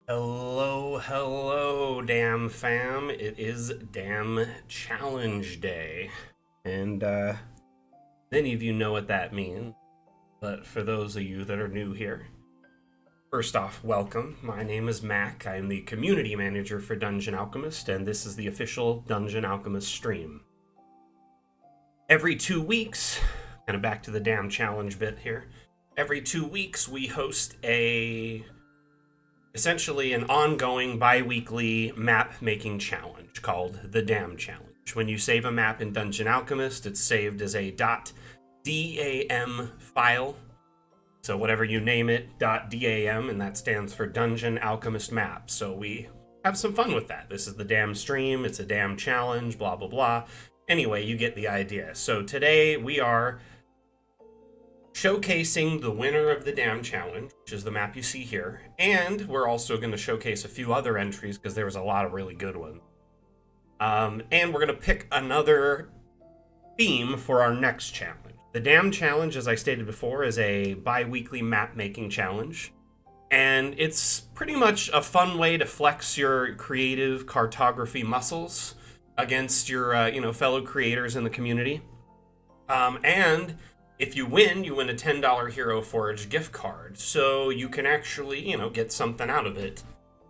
Hello, hello, damn fam. It is damn challenge day. And many of you know what that means. But for those of you that are new here, first off, welcome. My name is Mac. I am the community manager for Dungeon Alchemist, and this is the official Dungeon Alchemist stream. Every 2 weeks, kind of back to the damn challenge bit here. Every 2 weeks, we host essentially an ongoing bi-weekly map making challenge called the Dam Challenge. When you save a map in Dungeon Alchemist, it's saved as a .dam file. So whatever you name it, .dam, and that stands for Dungeon Alchemist Map. So we have some fun with that. This is the Dam stream, it's a Dam challenge, blah blah blah. Anyway, you get the idea. So today we are showcasing the winner of the Dam Challenge, which is the map you see here, and we're also going to showcase a few other entries because there was a lot of really good ones. And we're going to pick another theme for our next challenge. The Dam Challenge, as I stated before, is a bi-weekly map-making challenge, and it's pretty much a fun way to flex your creative cartography muscles against your fellow creators in the community. And if you win a $10 Hero Forge gift card, so you can actually, get something out of it.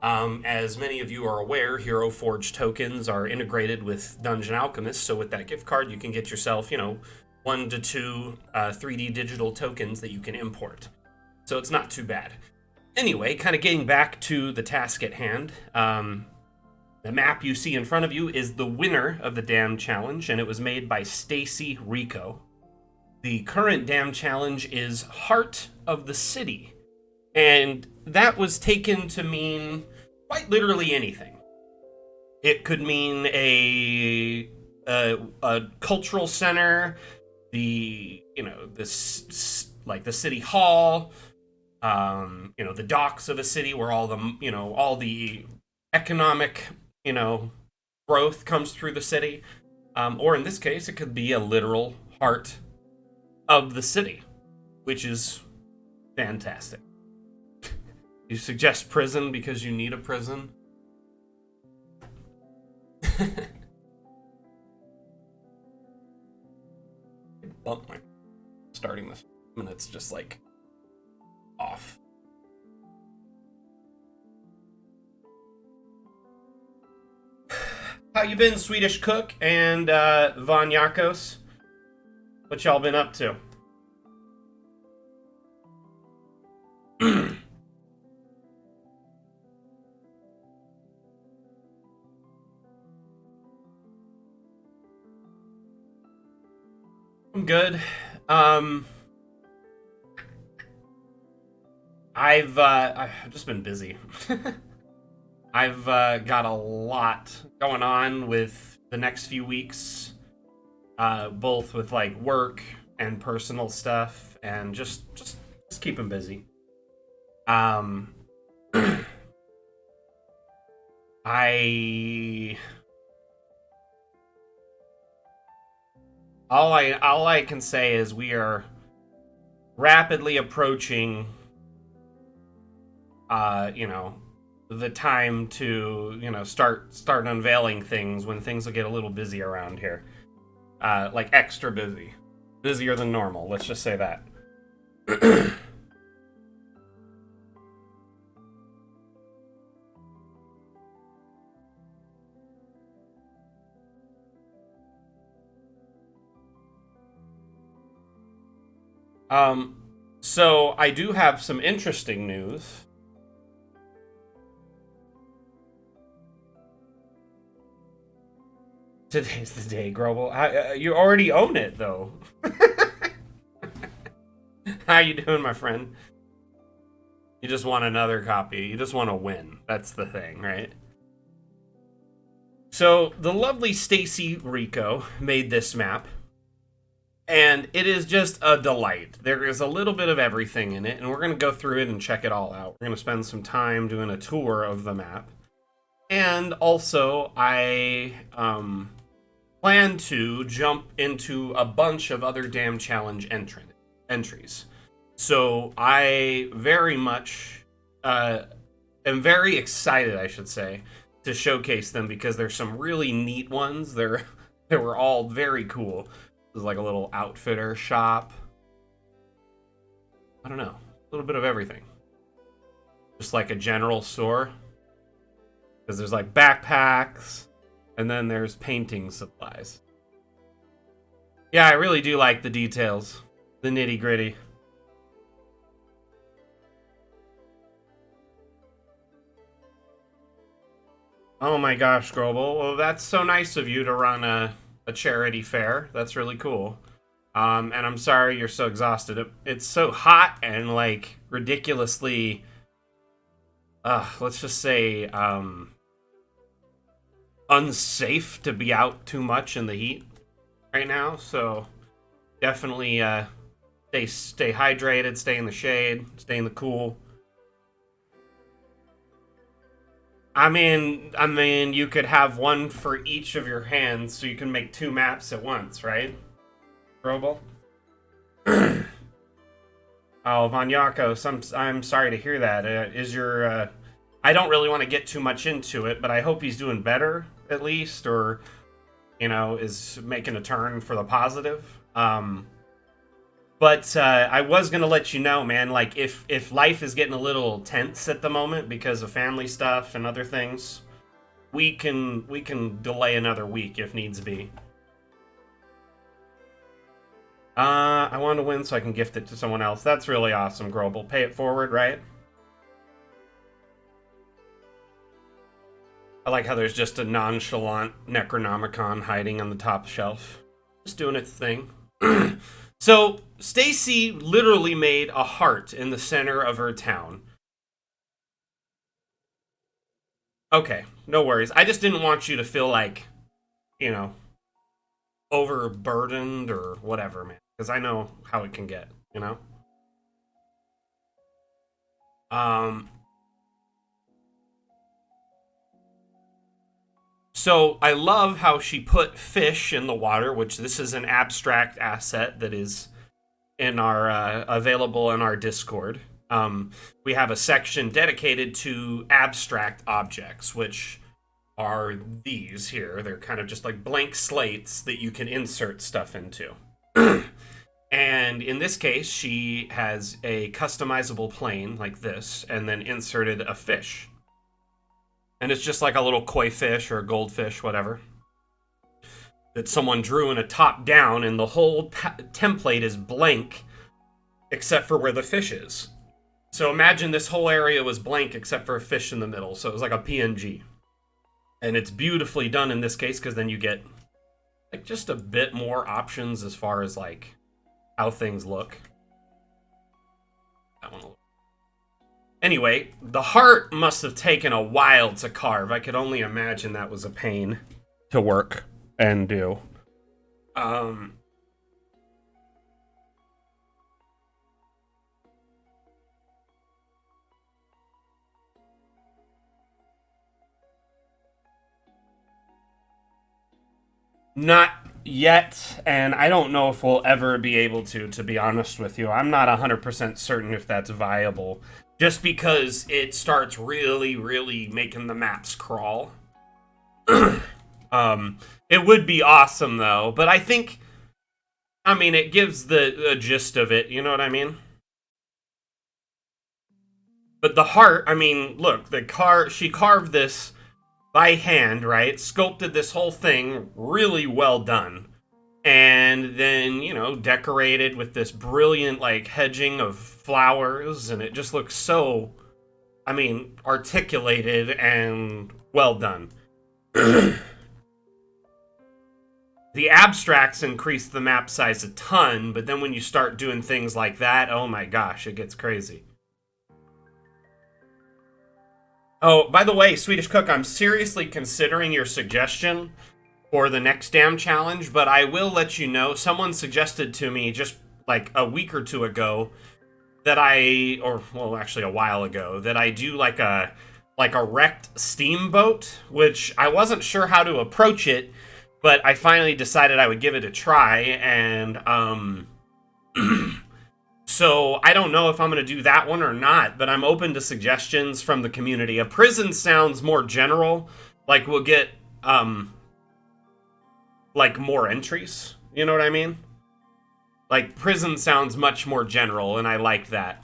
As many of you are aware, Hero Forge tokens are integrated with Dungeon Alchemist, so with that gift card, you can get yourself, 1 to 2 3D digital tokens that you can import. So it's not too bad. Anyway, kind of getting back to the task at hand, the map you see in front of you is the winner of the Dam Challenge, and it was made by Stacy Rico. The current Dam Challenge is Heart of the City, and that was taken to mean quite literally anything. It could mean a cultural center, the the city hall, the docks of a city where all the economic growth comes through the city, or in this case, it could be a literal heart of the city, which is fantastic. You suggest prison because you need a prison? Bump my starting this and it's just like off. How you been, Swedish Cook and Von Yakos? What y'all been up to? I'm good. I've just been busy. I've got a lot going on with the next few weeks, both with like work and personal stuff, and just keeping busy. Um, I all I can say is we are rapidly approaching, the time to start unveiling things when things will get a little busy around here, like extra busy, busier than normal. Let's just say that. So I do have some interesting news. Today's the day, Grobel. You already own it, though. How you doing, my friend? You just want another copy. You just want to win. That's the thing, right? So the lovely Stacy Rico made this map, and it is just a delight. There is a little bit of everything in it, and we're going to go through it and check it all out. We're going to spend some time doing a tour of the map. And also, I plan to jump into a bunch of other Dam Challenge entries. So I very much am very excited, I should say, to showcase them because there's some really neat ones. They were all very cool. There's like a little outfitter shop. I don't know, a little bit of everything. Just like a general store. Because there's like backpacks, and then there's painting supplies. Yeah, I really do like the details, the nitty gritty. Oh my gosh, Grobel. Well, that's so nice of you to run a charity fair. That's really cool. And I'm sorry you're so exhausted. It's so hot and like ridiculously, let's just say, unsafe to be out too much in the heat right now. So definitely stay hydrated, stay in the shade, stay in the cool. I mean, you could have one for each of your hands, so you can make 2 maps at once, right, Robel? Oh, Vanyako, I'm sorry to hear that. Is your, I don't really want to get too much into it, but I hope he's doing better, at least, or, you know, is making a turn for the positive. But I was gonna let you know, man. Like, if life is getting a little tense at the moment because of family stuff and other things, we can delay another week if needs be. I want to win so I can gift it to someone else. That's really awesome, Grobel. Pay it forward, right? I like how there's just a nonchalant Necronomicon hiding on the top shelf, just doing its thing. So, Stacy literally made a heart in the center of her town. Okay, no worries. I just didn't want you to feel like, you know, overburdened or whatever, man. Because I know how it can get, you know? Um, so I love how she put fish in the water, which this is an abstract asset that is in our available in our Discord. We have a section dedicated to abstract objects, which are these here. They're kind of just like blank slates that you can insert stuff into. And in this case, she has a customizable plane like this, and then inserted a fish. And it's just like a little koi fish or a goldfish, whatever, that someone drew in a top down, and the whole template is blank except for where the fish is. So imagine this whole area was blank except for a fish in the middle. So it was like a PNG. And it's beautifully done in this case because then you get like just a bit more options as far as like how things look. That one. Anyway, the heart must have taken a while to carve. I could only imagine that was a pain to work and do. Not yet, and I don't know if we'll ever be able to be honest with you. I'm not 100% certain if that's viable, just because it starts really, really making the maps crawl. It would be awesome, though, but I think, I mean, it gives the gist of it, you know what I mean? But the heart, I mean, look, she carved this by hand, right? Sculpted this whole thing really well done. And then, you know, decorated with this brilliant, like, hedging of flowers. And it just looks so, I mean, articulated and well done. The abstracts increase the map size a ton, but then when you start doing things like that, oh my gosh, it gets crazy. Oh, by the way, Swedish Cook, I'm seriously considering your suggestion for the next damn challenge, but I will let you know, someone suggested to me just like a week or two ago that well, actually a while ago, that I do like a wrecked steamboat, which I wasn't sure how to approach it, but I finally decided I would give it a try, and so So I don't know if I'm going to do that one or not, but I'm open to suggestions from the community. A prison sounds more general, like we'll get like more entries. You know what I mean? Like prison sounds much more general, and I like that.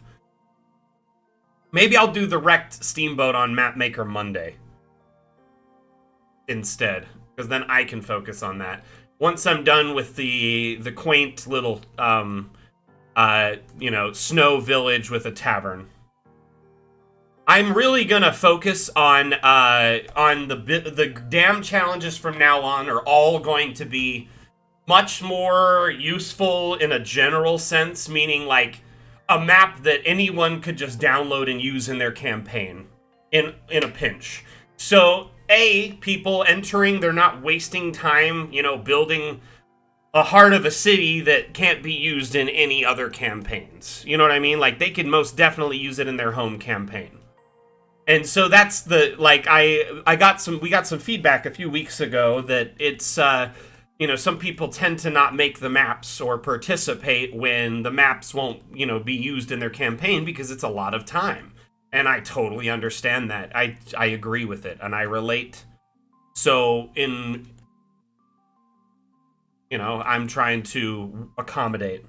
Maybe I'll do the wrecked steamboat on Mapmaker Monday instead, because then I can focus on that. Once I'm done with the quaint little you know, snow village with a tavern. I'm really gonna focus on the dam challenges from now on are all going to be much more useful in a general sense, meaning like a map that anyone could just download and use in their campaign in a pinch. So people entering, they're not wasting time, you know, building a heart of a city that can't be used in any other campaigns. You know what I mean? Like, they could most definitely use it in their home campaign. And so that's the, like, we got some feedback a few weeks ago that it's, you know, some people tend to not make the maps or participate when the maps won't, you know, be used in their campaign because it's a lot of time. And I totally understand that. I agree with it, and I relate. So you know, I'm trying to accommodate.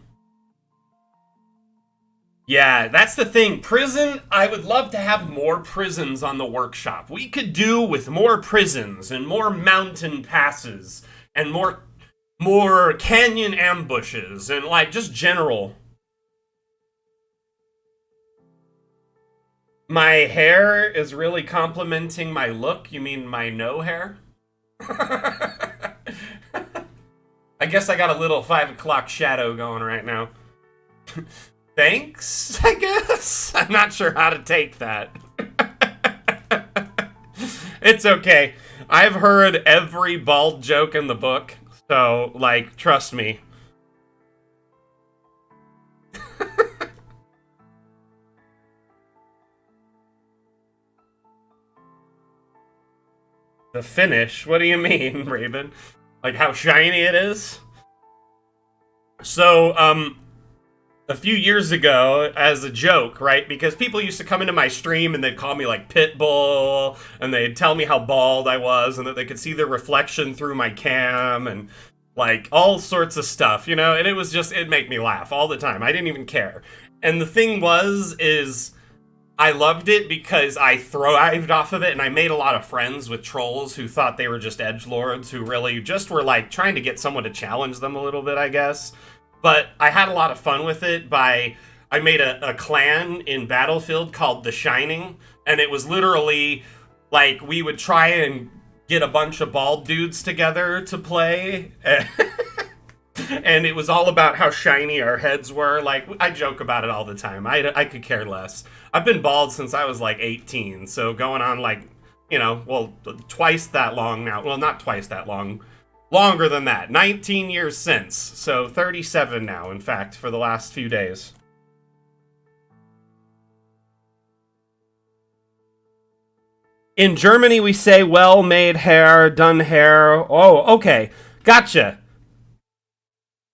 Yeah, that's the thing. Prison, I would love to have more prisons on the workshop. We could do with more prisons and more mountain passes and more canyon ambushes and like just general. My hair is really complimenting my look. You mean my no hair? I guess I got a little 5 o'clock shadow going right now. Thanks, I guess? I'm not sure how to take that. It's okay. I've heard every bald joke in the book, so, like, trust me. The finish? What do you mean, Raven? Like how shiny it is? So, a few years ago, as a joke, right? Because people used to come into my stream and they'd call me like Pitbull, and they'd tell me how bald I was, and that they could see the reflection through my cam, and like all sorts of stuff, you know? And it was just, it'd make me laugh all the time. I didn't even care. And the thing is I loved it because I thrived off of it, and I made a lot of friends with trolls who thought they were just edgelords, who really just were like trying to get someone to challenge them a little bit, I guess. But I had a lot of fun with it I made a clan in Battlefield called The Shining, and it was literally like we would try and get a bunch of bald dudes together to play. And it was all about how shiny our heads were. Like, I joke about it all the time. I could care less. I've been bald since I was like 18, so going on like, you know, well, twice that long now. Well, not twice that long. Longer than that. 19 years since. So 37 now, in fact, for the last few days. In Germany, we say well-made hair, done hair. Oh, okay. Gotcha.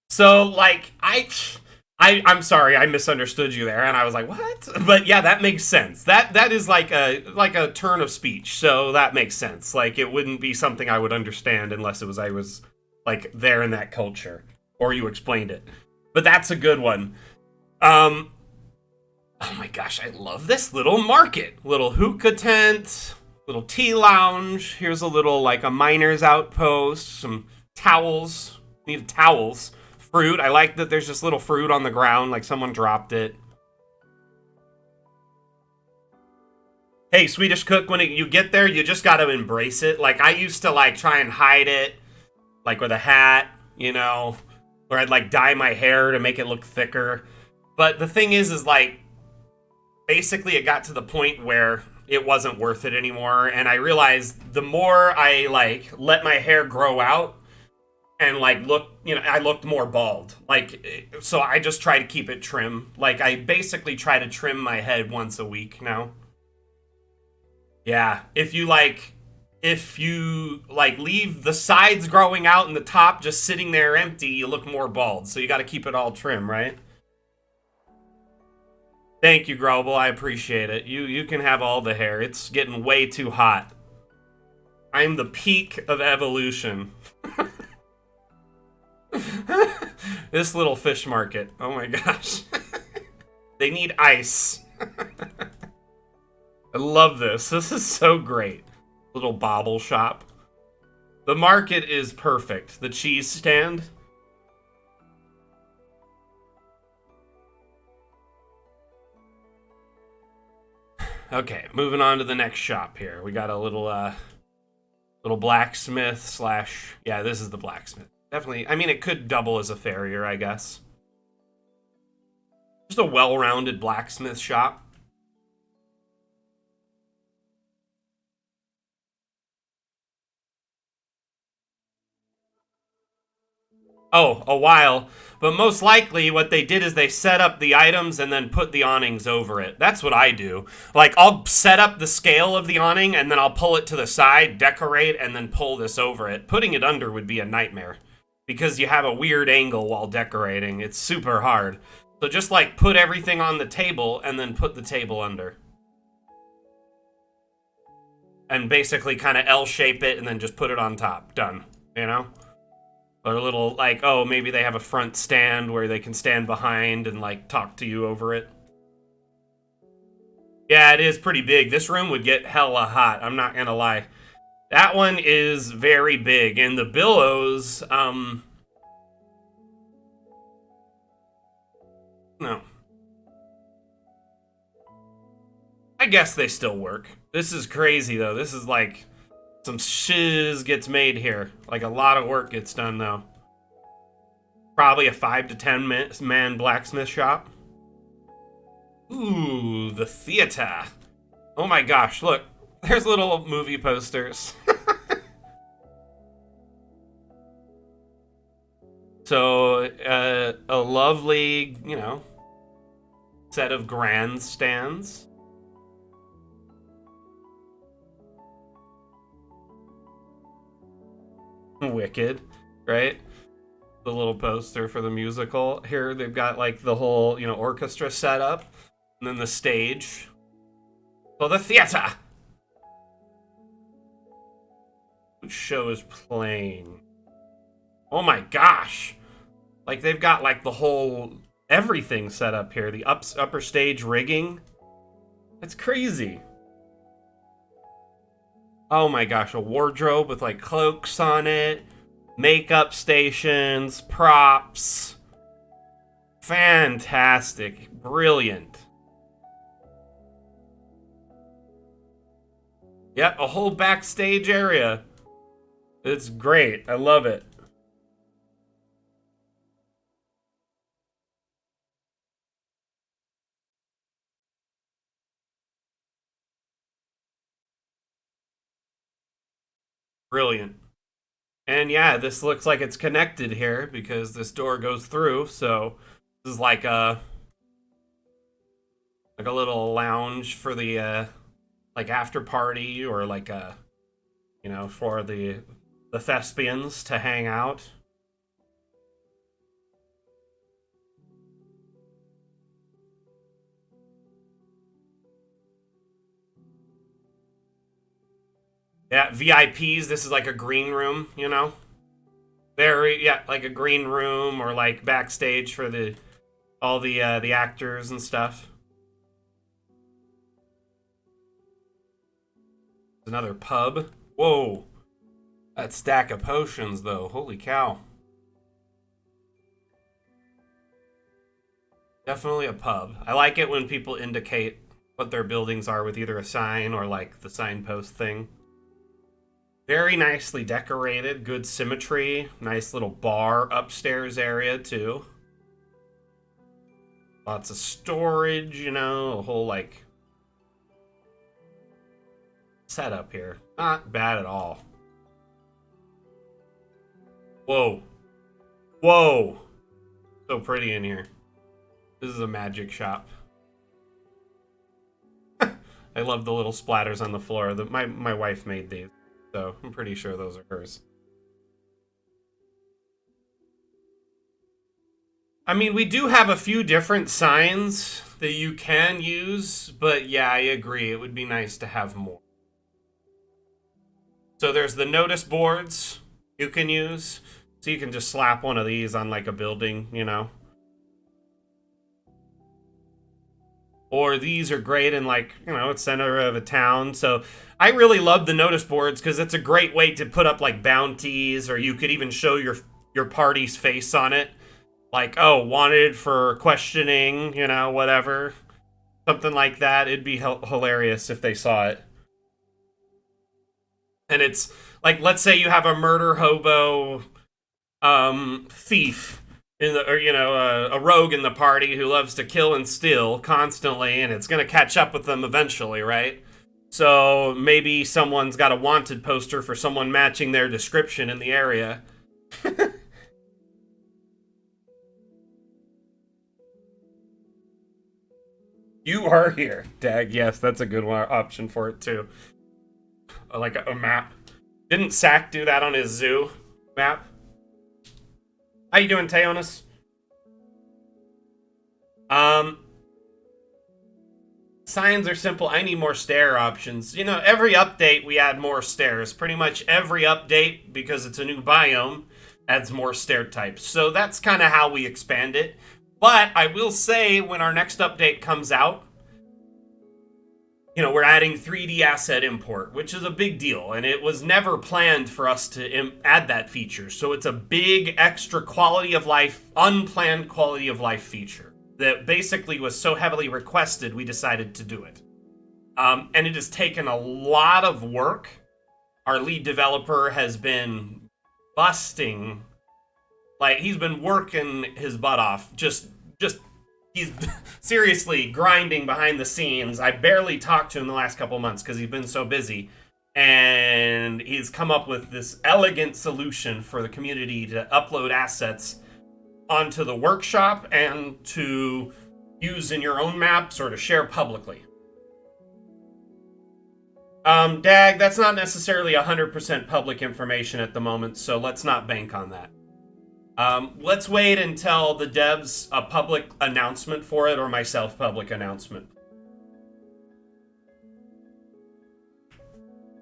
So, like, I'm sorry, I misunderstood you there, and I was like, what? But yeah, that makes sense. That is like a turn of speech, so that makes sense. Like, it wouldn't be something I would understand unless I was like there in that culture, or you explained it. But that's a good one. Oh my gosh, I love this little market. Little hookah tent, little tea lounge. Here's a little, like, a miner's outpost, some towels. Need towels. Fruit. I like that there's just little fruit on the ground, like someone dropped it. Hey, Swedish Cook, when you get there, you just gotta embrace it. Like, I used to, like, try and hide it, like, with a hat, you know, or I'd, like, dye my hair to make it look thicker. But the thing is, like, basically it got to the point where it wasn't worth it anymore, and I realized the more I, like, let my hair grow out, and like look, you know, I looked more bald. Like, so I just try to keep it trim. Like, I basically try to trim my head once a week now. Yeah, if you leave the sides growing out and the top just sitting there empty, you look more bald. So you got to keep it all trim, right? Thank you, Grobel. I appreciate it. You can have all the hair. It's getting way too hot. I'm the peak of evolution. This little fish market. Oh my gosh. They need ice. I love this. This is so great. Little bobble shop. The market is perfect. The cheese stand. Okay, moving on to the next shop here. We got a little blacksmith slash, yeah, this is the blacksmith. Definitely, I mean, it could double as a farrier, I guess. Just a well-rounded blacksmith shop. Oh, a while. But most likely what they did is they set up the items and then put the awnings over it. That's what I do. Like, I'll set up the scale of the awning and then I'll pull it to the side, decorate, and then pull this over it. Putting it under would be a nightmare because you have a weird angle while decorating. It's super hard. So just like put everything on the table and then put the table under. And basically kind of L-shape it and then just put it on top. Done. You know? Or a little, like, oh, maybe they have a front stand where they can stand behind and, like, talk to you over it. Yeah, it is pretty big. This room would get hella hot, I'm not gonna lie. That one is very big, and the billows, no. I guess they still work. This is crazy, though. This is, like, some shiz gets made here. Like, a lot of work gets done, though. Probably a 5 to 10 man blacksmith shop. Ooh, the theater. Oh my gosh, look. There's little movie posters. So, a lovely, you know, set of grandstands. Wicked, right? The little poster for the musical. Here they've got like the whole, you know, orchestra set up, and then the stage. So the theater. Which show is playing? Oh my gosh! Like they've got like the whole everything set up here. The upper stage rigging. It's crazy. Oh my gosh, a wardrobe with like cloaks on it, makeup stations, props. Fantastic. Brilliant. Yep, a whole backstage area. It's great. I love it. Brilliant. And yeah, this looks like it's connected here because this door goes through, so this is like a little lounge for the like after party or like you know, for the thespians to hang out. Yeah, VIPs, this is like a green room, you know? Very, yeah, like a green room or like backstage for the actors and stuff. Another pub. Whoa. That stack of potions though. Holy cow. Definitely a pub. I like it when people indicate what their buildings are with either a sign or like the signpost thing. Very nicely decorated, good symmetry, nice little bar upstairs area too. Lots of storage, you know, a whole like setup here. Not bad at all. Whoa. Whoa. So pretty in here. This is a magic shop. I love the little splatters on the floor. My wife made these, so I'm pretty sure those are hers. I mean, we do have a few different signs that you can use, but yeah, I agree. It would be nice to have more. So there's the notice boards you can use. So you can just slap one of these on like a building, you know. Or these are great in like, you know, center of a town. So I really love the notice boards because it's a great way to put up like bounties, or you could even show your party's face on it. Like, oh, wanted for questioning, you know, whatever. Something like that. It'd be hilarious if they saw it. And it's like, let's say you have a murder hobo thief in the, or you know, a rogue in the party who loves to kill and steal constantly, and it's gonna catch up with them eventually, right? So maybe someone's got a wanted poster for someone matching their description in the area. You are here, Dag. Yes, that's a good option for it too. Like a map. Didn't Sack do that on his zoo map? How you doing, Teonis? Signs are simple. I need more stair options. You know, every update we add more stairs. Pretty much every update, because it's a new biome, adds more stair types. So that's kind of how we expand it. But I will say, when our next update comes out, you know, we're adding 3D asset import, which is a big deal, and it was never planned for us to add that feature. So it's a big extra quality of life, unplanned quality of life feature that basically was so heavily requested, we decided to do it. And it has taken a lot of work. Our lead developer has been busting, like, he's been working his butt off, just he's seriously grinding behind the scenes. I barely talked to him the last couple months because he's been so busy. And he's come up with this elegant solution for the community to upload assets onto the workshop and to use in your own maps or to share publicly. Dag, that's not necessarily 100% public information at the moment, so let's not bank on that. Let's wait until the devs a public announcement for it, or myself public announcement.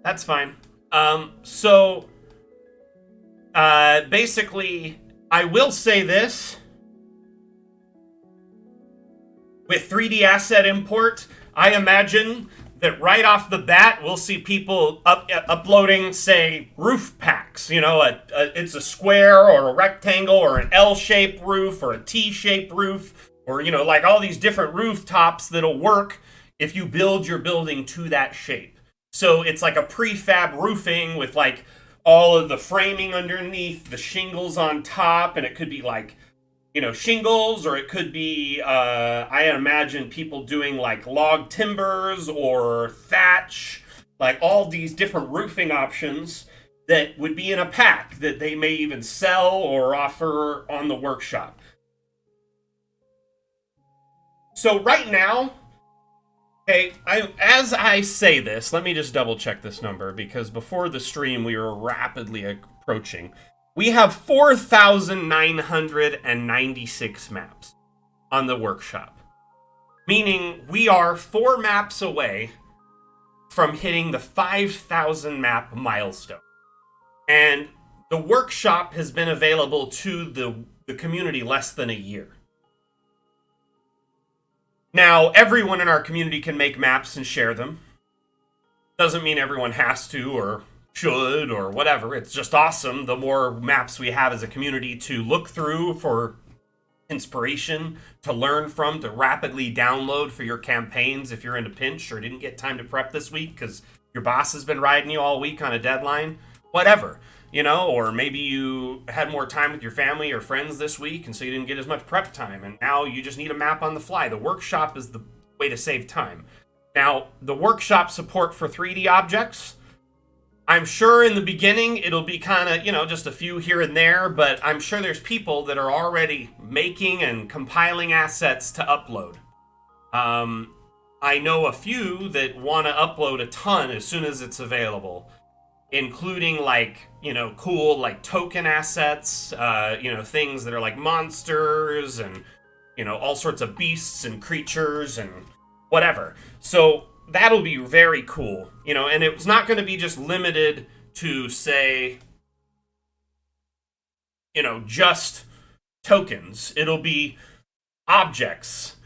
That's fine. Basically, I will say this. With 3D asset import, I imagine that right off the bat, we'll see people uploading, say, roof packs. You know, it's a square or a rectangle or an L-shaped roof or a T-shaped roof, or, you know, like all these different rooftops that'll work if you build your building to that shape. So it's like a prefab roofing with like all of the framing underneath, the shingles on top, and it could be like, you know, shingles, or it could be, I imagine people doing like log timbers or thatch, like all these different roofing options that would be in a pack that they may even sell or offer on the workshop. So right now, okay, as I say this, let me just double check this number, because before the stream we were rapidly approaching. We have 4,996 maps on the workshop, meaning we are 4 maps away from hitting the 5,000 map milestone. And the workshop has been available to the community less than a year. Now, everyone in our community can make maps and share them. Doesn't mean everyone has to or should or whatever. It's just awesome. The more maps we have as a community to look through for inspiration, to learn from, to rapidly download for your campaigns if you're in a pinch or didn't get time to prep this week because your boss has been riding you all week on a deadline, whatever, you know, or maybe you had more time with your family or friends this week and so you didn't get as much prep time and now you just need a map on the fly. The workshop is the way to save time. Now, the workshop support for 3D objects, I'm sure in the beginning it'll be kind of, you know, just a few here and there, but I'm sure there's people that are already making and compiling assets to upload. I know a few that want to upload a ton as soon as it's available, including like, you know, cool like token assets, you know, things that are like monsters and you know, all sorts of beasts and creatures and whatever. So that'll be very cool, you know, and it's not going to be just limited to, say, you know, just tokens. It'll be objects.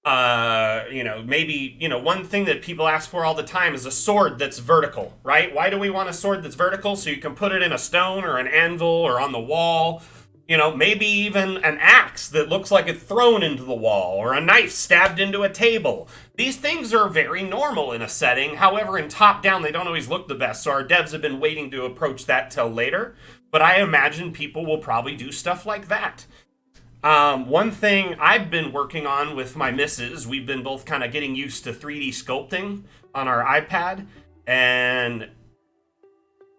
You know, maybe, you know, one thing that people ask for all the time is a sword that's vertical, right? Why do we want a sword that's vertical? So you can put it in a stone or an anvil or on the wall. You know, maybe even an axe that looks like it's thrown into the wall, or a knife stabbed into a table. These things are very normal in a setting. However, in top down, they don't always look the best, so our devs have been waiting to approach that till later. But I imagine people will probably do stuff like that. One thing I've been working on with my missus, we've been both kind of getting used to 3D sculpting on our iPad, and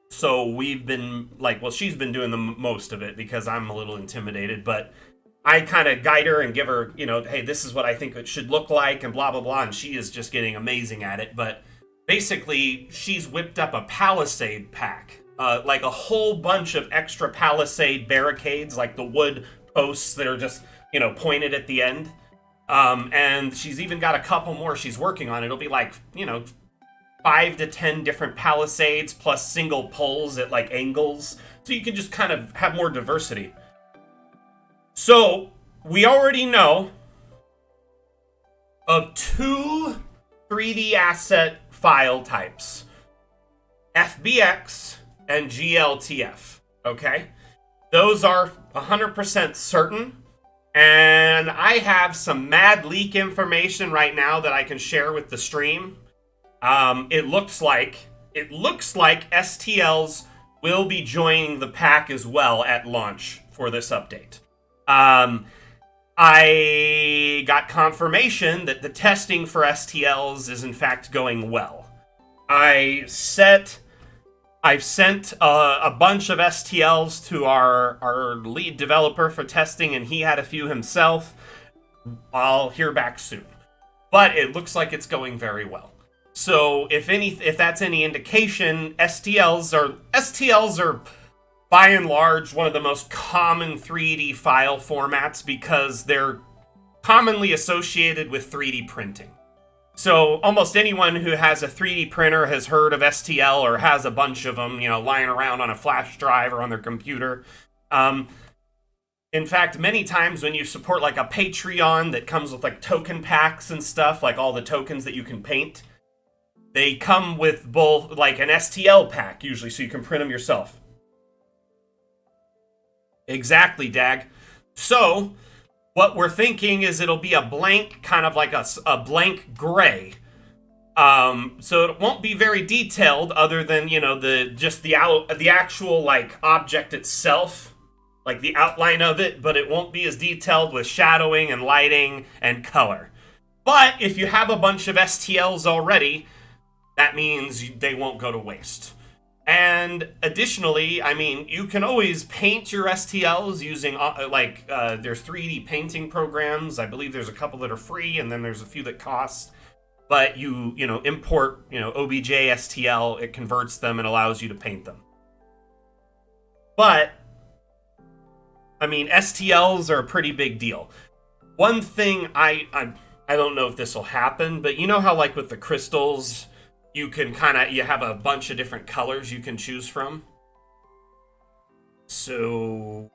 so we've been like, well, she's been doing the most of it because I'm a little intimidated, but I kind of guide her and give her, you know, hey, this is what I think it should look like and blah, blah, blah. And she is just getting amazing at it. But basically, she's whipped up a palisade pack, like a whole bunch of extra palisade barricades, like the wood posts that are just, you know, pointed at the end. And she's even got a couple more she's working on. It'll be like, you know, 5 to 10 different palisades plus single poles at like angles, so you can just kind of have more diversity. So we already know of 2 3D asset file types: FBX and GLTF. Okay, those are 100% certain, and I have some mad leak information right now that I can share with the stream. It looks like STLs will be joining the pack as well at launch for this update. I got confirmation that the testing for STLs is in fact going well. I've sent a bunch of STLs to our lead developer for testing, and he had a few himself. I'll hear back soon, but it looks like it's going very well. So if that's any indication, STLs are by and large one of the most common 3D file formats because they're commonly associated with 3D printing. So almost anyone who has a 3D printer has heard of STL or has a bunch of them, you know, lying around on a flash drive or on their computer. In fact, many times when you support like a Patreon that comes with like token packs and stuff, like all the tokens that you can paint, they come with both like an STL pack usually, so you can print them yourself. Exactly, Dag. So what we're thinking is it'll be a blank, kind of like a blank gray. So it won't be very detailed, other than, you know, the actual like object itself, like the outline of it, but it won't be as detailed with shadowing and lighting and color. But if you have a bunch of STLs already, that means they won't go to waste. And additionally, I mean, you can always paint your STLs using, there's 3D painting programs. I believe there's a couple that are free, and then there's a few that cost. But you import, OBJ STL, it converts them and allows you to paint them. But, I mean, STLs are a pretty big deal. One thing, I don't know if this will happen, but you know how, like, with the crystals, you can you have a bunch of different colors you can choose from? So,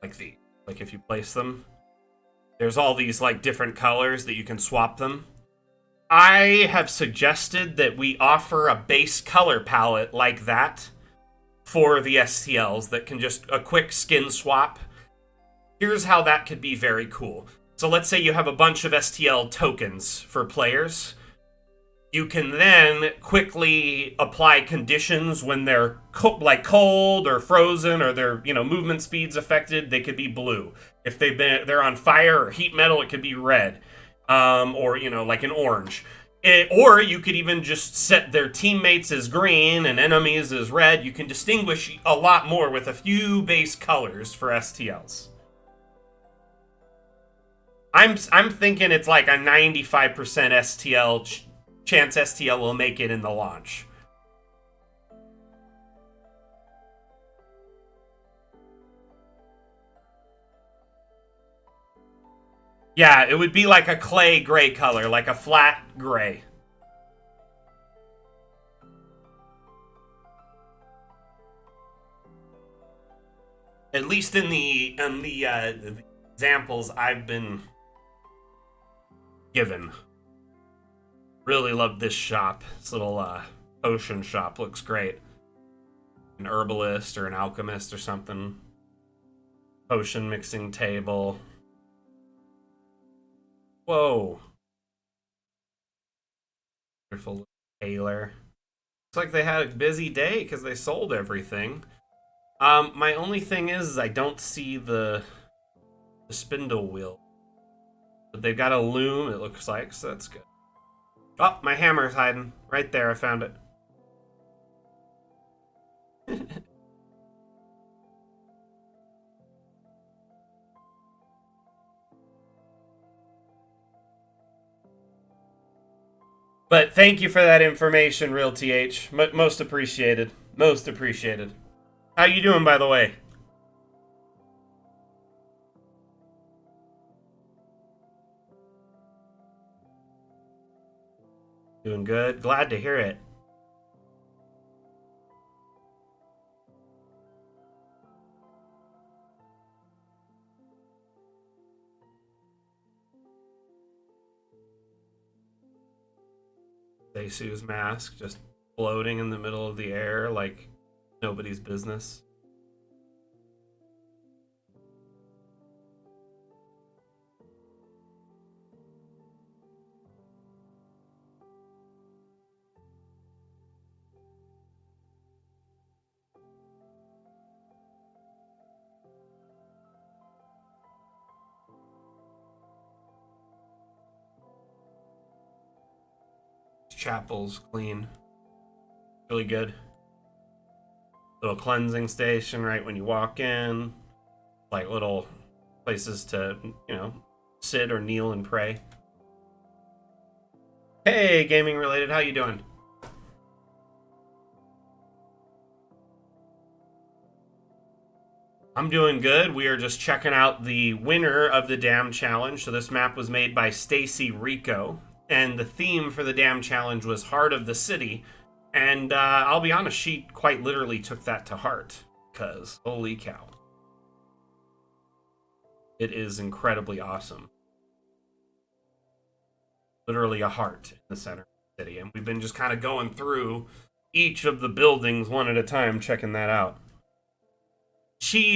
like if you place them, there's all these, like, different colors that you can swap them. I have suggested that we offer a base color palette like that for the STLs that can just a quick skin swap. Here's how that could be very cool. So let's say you have a bunch of STL tokens for players. You can then quickly apply conditions when they're cold or frozen, or their movement speed's affected. They could be blue. If they're on fire or heat metal, it could be red, or like an orange. Or you could even just set their teammates as green and enemies as red. You can distinguish a lot more with a few base colors for STLs. I'm thinking it's like a 95% STL chance STL will make it in the launch. Yeah, it would be like a clay gray color, like a flat gray. At least in the examples I've been given. Really love this shop. This little potion shop looks great. An herbalist or an alchemist or something. Potion mixing table. Whoa. Wonderful tailor. Looks like they had a busy day because they sold everything. My only thing is I don't see the spindle wheel. But they've got a loom, it looks like, so that's good. Oh, my hammer's hiding. Right there, I found it. But thank you for that information, Real TH. Most appreciated. Most appreciated. How you doing, by the way? Doing good. Glad to hear it. Desu's mask just floating in the middle of the air like nobody's business. Chapel's clean. Really good. Little cleansing station right when you walk in. Like little places to, sit or kneel and pray. Hey, gaming related, how you doing? I'm doing good. We are just checking out the winner of the Dam Challenge. So this map was made by Stacy Rico, and the theme for the Dam Challenge was Heart of the City. And I'll be honest, she quite literally took that to heart, because holy cow. It is incredibly awesome. Literally a heart in the center of the city. And we've been just kind of going through each of the buildings one at a time, checking that out. She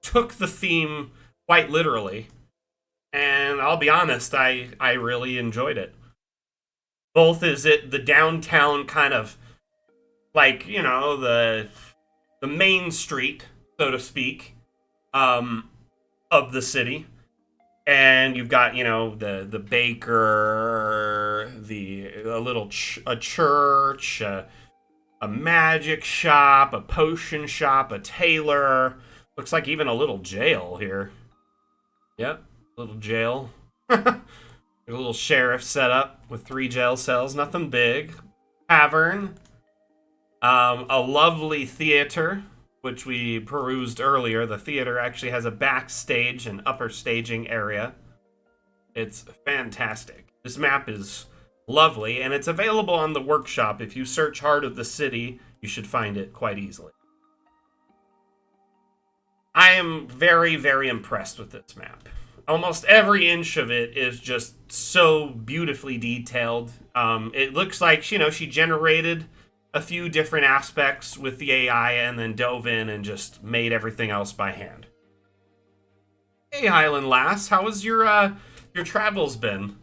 took the theme quite literally, and I'll be honest, I really enjoyed it. Both is it the downtown kind of like, the main street, so to speak, of the city. And you've got, the baker, a church, a magic shop, a potion shop, a tailor. Looks like even a little jail here. Yep, little jail. A little sheriff setup with 3 jail cells. Nothing big. Tavern. A lovely theater, which we perused earlier. The theater actually has a backstage and upper staging area. It's fantastic. This map is lovely, and it's available on the workshop. If you search Heart of the City, you should find it quite easily. I am very, very impressed with this map. Almost every inch of it is just so beautifully detailed. It looks like, she generated a few different aspects with the AI and then dove in and just made everything else by hand. Hey, Highland Lass, how has your travels been?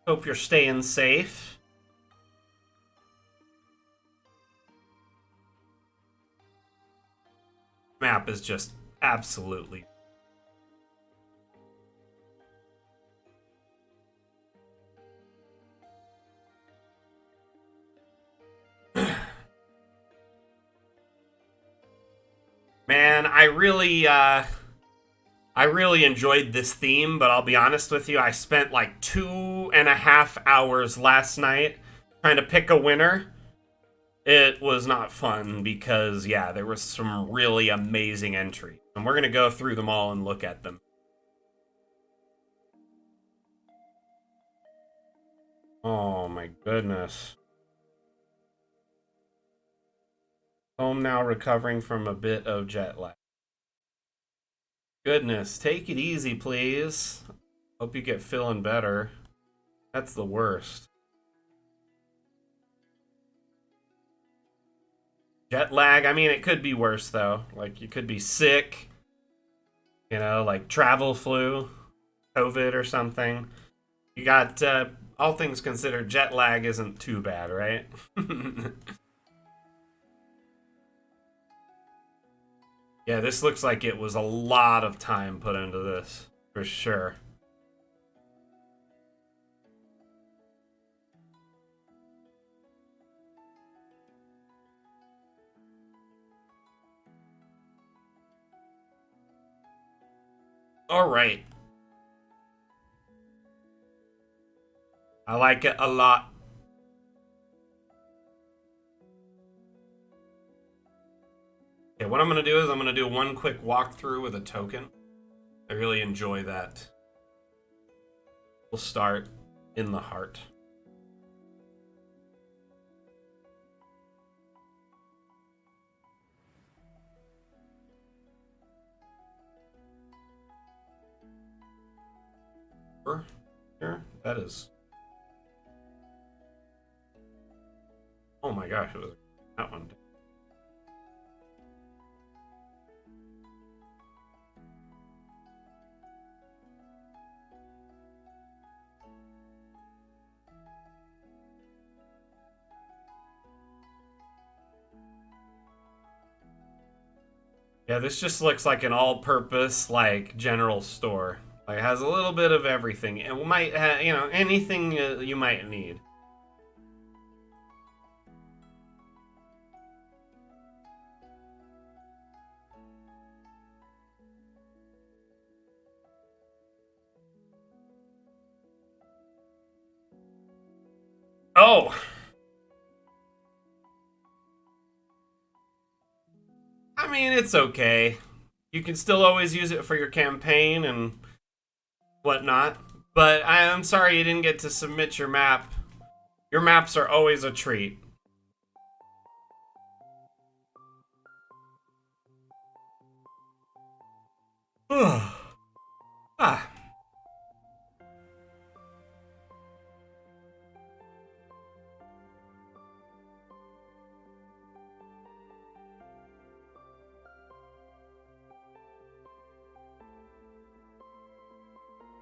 Hope you're staying safe. Map is just absolutely man, I really enjoyed this theme, but I'll be honest with you, I spent like 2.5 hours last night trying to pick a winner. it was not fun because, yeah, there was some really amazing entries. And we're going to go through them all and look at them. Oh my goodness. Home now, recovering from a bit of jet lag. Goodness, take it easy, please. Hope you get feeling better. That's the worst. Jet lag, I mean, it could be worse, though. Like, you could be sick, you know, like travel flu, COVID or something. You got, all things considered, jet lag isn't too bad, right? Yeah, this looks like it was a lot of time put into this, for sure. All right. I like it a lot. Okay, what I'm going to do is I'm going to do one quick walkthrough with a token. I really enjoy that. We'll start in the heart. Here, that is. Oh my gosh, it was that one. Yeah, this just looks like an all-purpose, like, general store. Like, it has a little bit of everything. It might have, you know, anything you might need. Oh! I mean, it's okay. You can still always use it for your campaign and whatnot. But I'm sorry you didn't get to submit your map. Your maps are always a treat. Ah,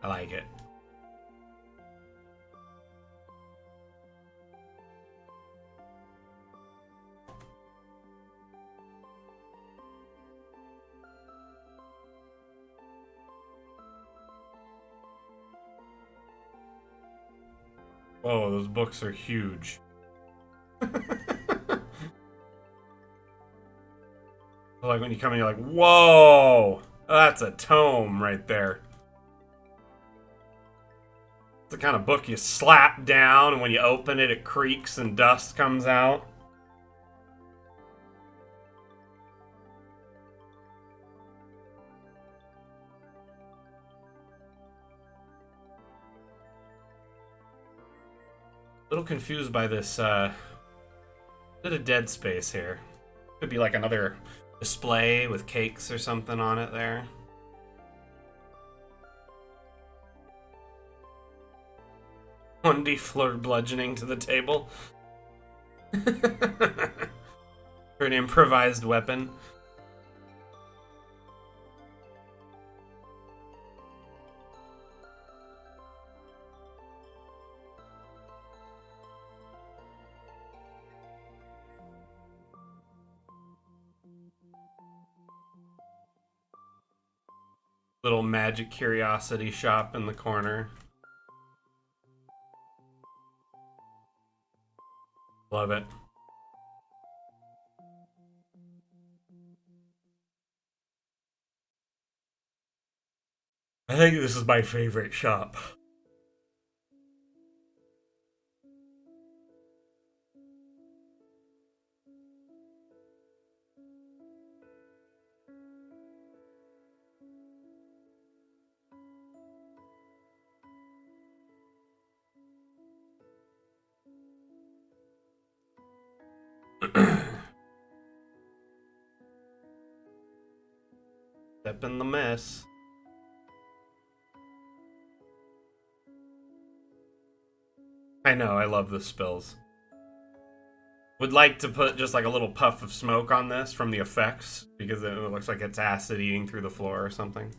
I like it. Whoa, those books are huge. Like when you come in, you're like, whoa! That's a tome right there. It's the kind of book you slap down, and when you open it, it creaks and dust comes out. A little confused by this, bit of dead space here. Could be like another display with cakes or something on it there. 1D floor bludgeoning to the table. For an improvised weapon. Little magic curiosity shop in the corner. Love it. I think this is my favorite shop. Step in the mess. I know, I love the spills. Would like to put just like a little puff of smoke on this from the effects, because it looks like it's acid eating through the floor or something.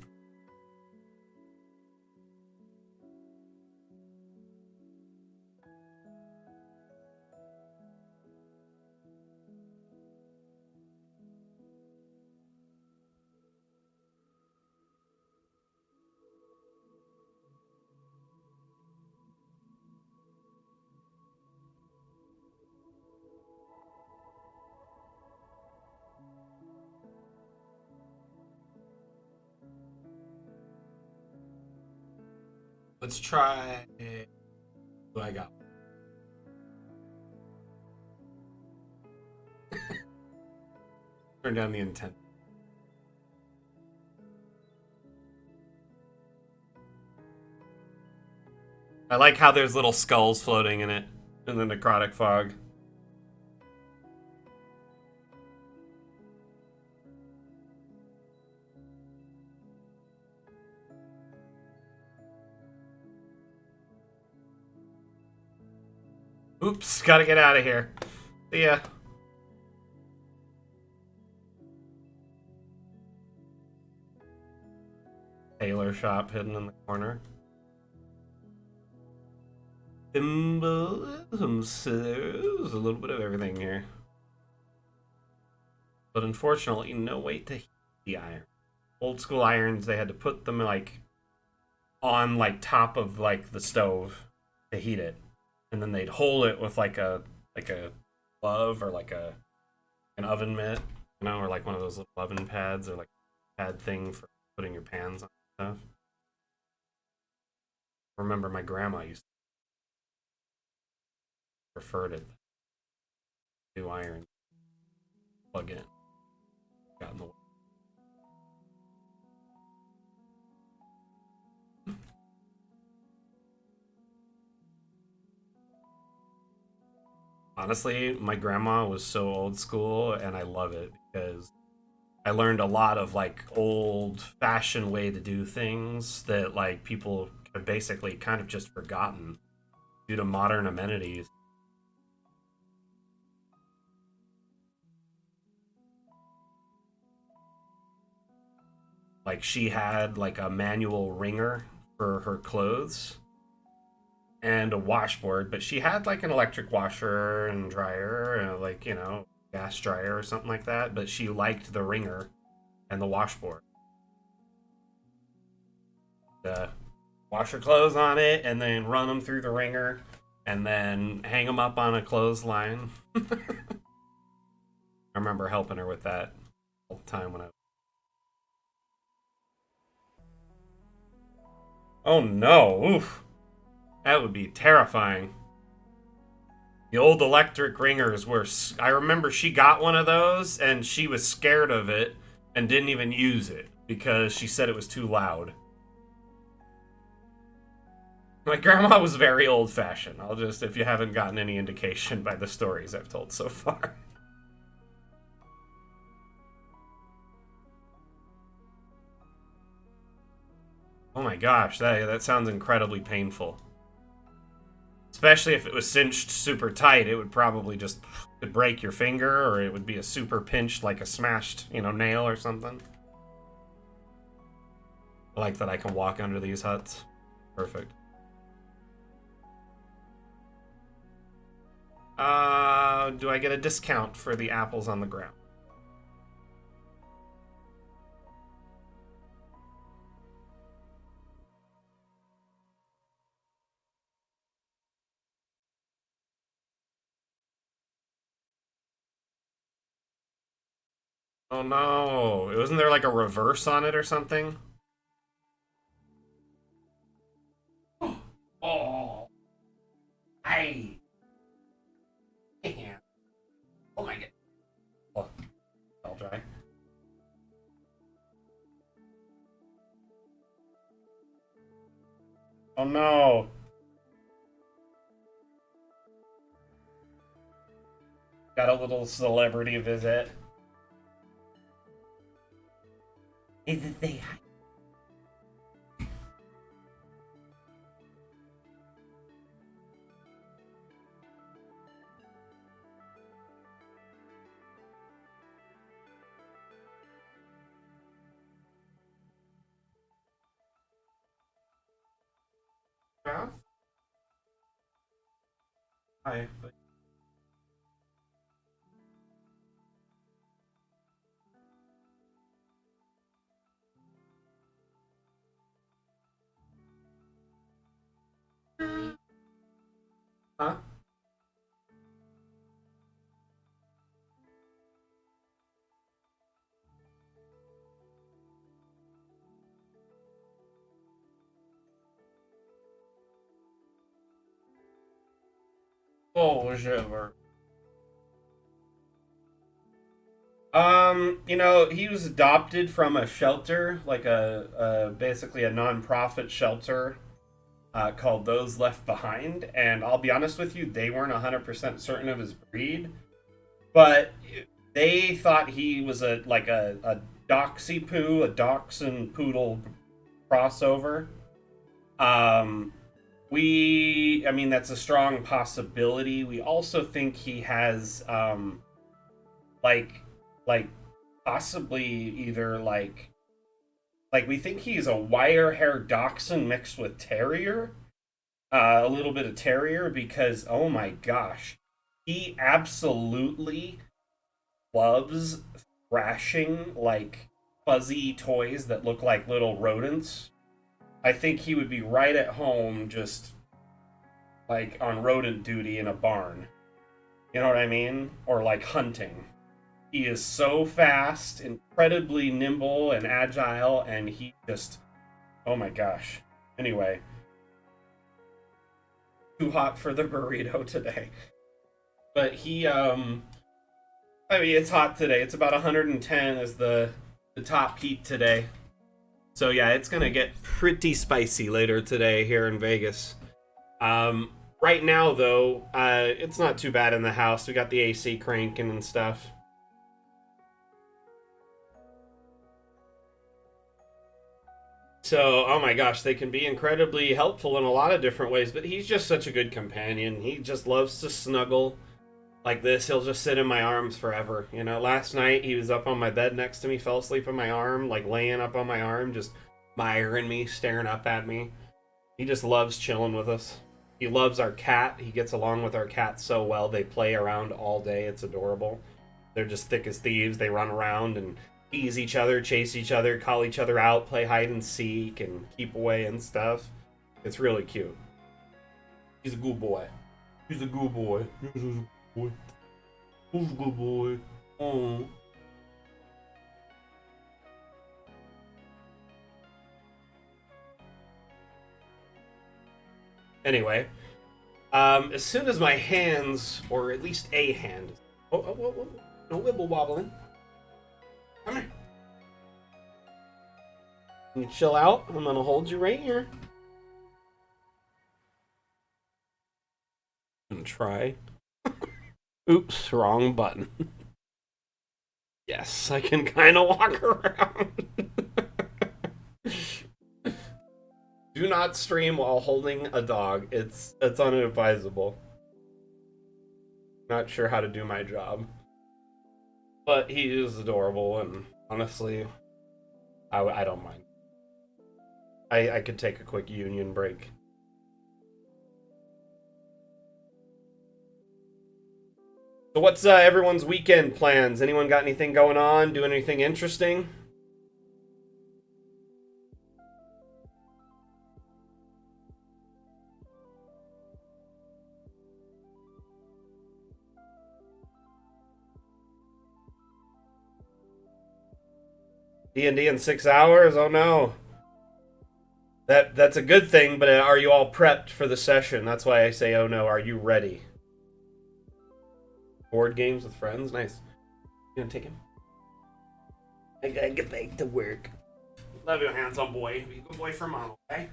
Let's try. What do I got? Turn down the intent. I like how there's little skulls floating in it in the necrotic fog. Oops, gotta get out of here. See ya. Tailor shop hidden in the corner. Symbolism, so there's a little bit of everything here. But unfortunately, no way to heat the iron. Old school irons, they had to put them like on like top of like the stove to heat it, and then they'd hold it with like a glove or like an oven mitt, you know, or like one of those little oven pads or like a pad thing for putting your pans on stuff. I remember my grandma used to prefer to do iron plug in. Got in the way. Honestly, my grandma was so old school, and I love it because I learned a lot of like old fashioned way to do things that like people have basically kind of just forgotten due to modern amenities. Like she had like a manual wringer for her clothes and a washboard, but she had like an electric washer and dryer, and like, you know, gas dryer or something like that, but she liked the wringer and the washboard. The wash her clothes on it and then run them through the wringer and then hang them up on a clothesline. I remember helping her with that all the time when I. Oh no! Oof, that would be terrifying. The old electric ringers were. I remember she got one of those and she was scared of it and didn't even use it because she said it was too loud. My grandma was very old fashioned. I'll just, if you haven't gotten any indication by the stories I've told so far. Oh my gosh, that sounds incredibly painful. Especially if it was cinched super tight, it would probably just could break your finger, or it would be a super pinched, like a smashed, you know, nail or something. I like that I can walk under these huts. Perfect. Do I get a discount for the apples on the ground? Oh no, wasn't there like a reverse on it or something? Oh, I can't. Oh my god. Oh, I'll dry. Oh no. Got a little celebrity visit. Is it they? Hi. Huh? Oh, whatever. You know, he was adopted from a shelter, like a basically a non-profit shelter called Those Left Behind. And I'll be honest with you, they weren't 100% certain of his breed, but they thought he was a doxy poo, a dachshund poodle crossover. Um, I mean, that's a strong possibility. We also think he has like like possibly either like we think he's a wire hair dachshund mixed with terrier, a little bit of terrier, because oh my gosh, he absolutely loves thrashing like fuzzy toys that look like little rodents. I think he would be right at home, just like on rodent duty in a barn. You know what I mean? Or like hunting. He is so fast, incredibly nimble and agile, and he just, oh my gosh. Anyway, too hot for the burrito today. But I mean, it's hot today. It's about 110 is the top heat today. So yeah, it's gonna get pretty spicy later today here in Vegas. Um, right now though, it's not too bad in the house. We got the AC cranking and stuff. So, oh my gosh, they can be incredibly helpful in a lot of different ways, but he's just such a good companion. He just loves to snuggle like this. He'll just sit in my arms forever. You know, last night he was up on my bed next to me, fell asleep on my arm, like laying up on my arm, just miring me, staring up at me. He just loves chilling with us. He loves our cat. He gets along with our cat so well. They play around all day. It's adorable. They're just thick as thieves. They run around and tease each other, chase each other, call each other out, play hide and seek, and keep away and stuff. It's really cute. He's a good boy. He's a good boy. He's a good boy. He's a good boy. Oh. Anyway, as soon as my hands, or at least a hand, no wibble wobbling. Come here. Can you chill out? I'm gonna hold you right here. And try. Oops, wrong button. Yes, I can kind of walk around. Do not stream while holding a dog. It's unadvisable. Not sure how to do my job. But he is adorable, and honestly, I don't mind. I could take a quick union break. So what's everyone's weekend plans? Anyone got anything going on? Doing anything interesting? D&D in 6 hours? Oh no. That's a good thing, but are you all prepped for the session? That's why I say, oh no, are you ready? Board games with friends? Nice. You gonna take him? I gotta get back to work. Love you, handsome boy. Be a good boy for mom, okay?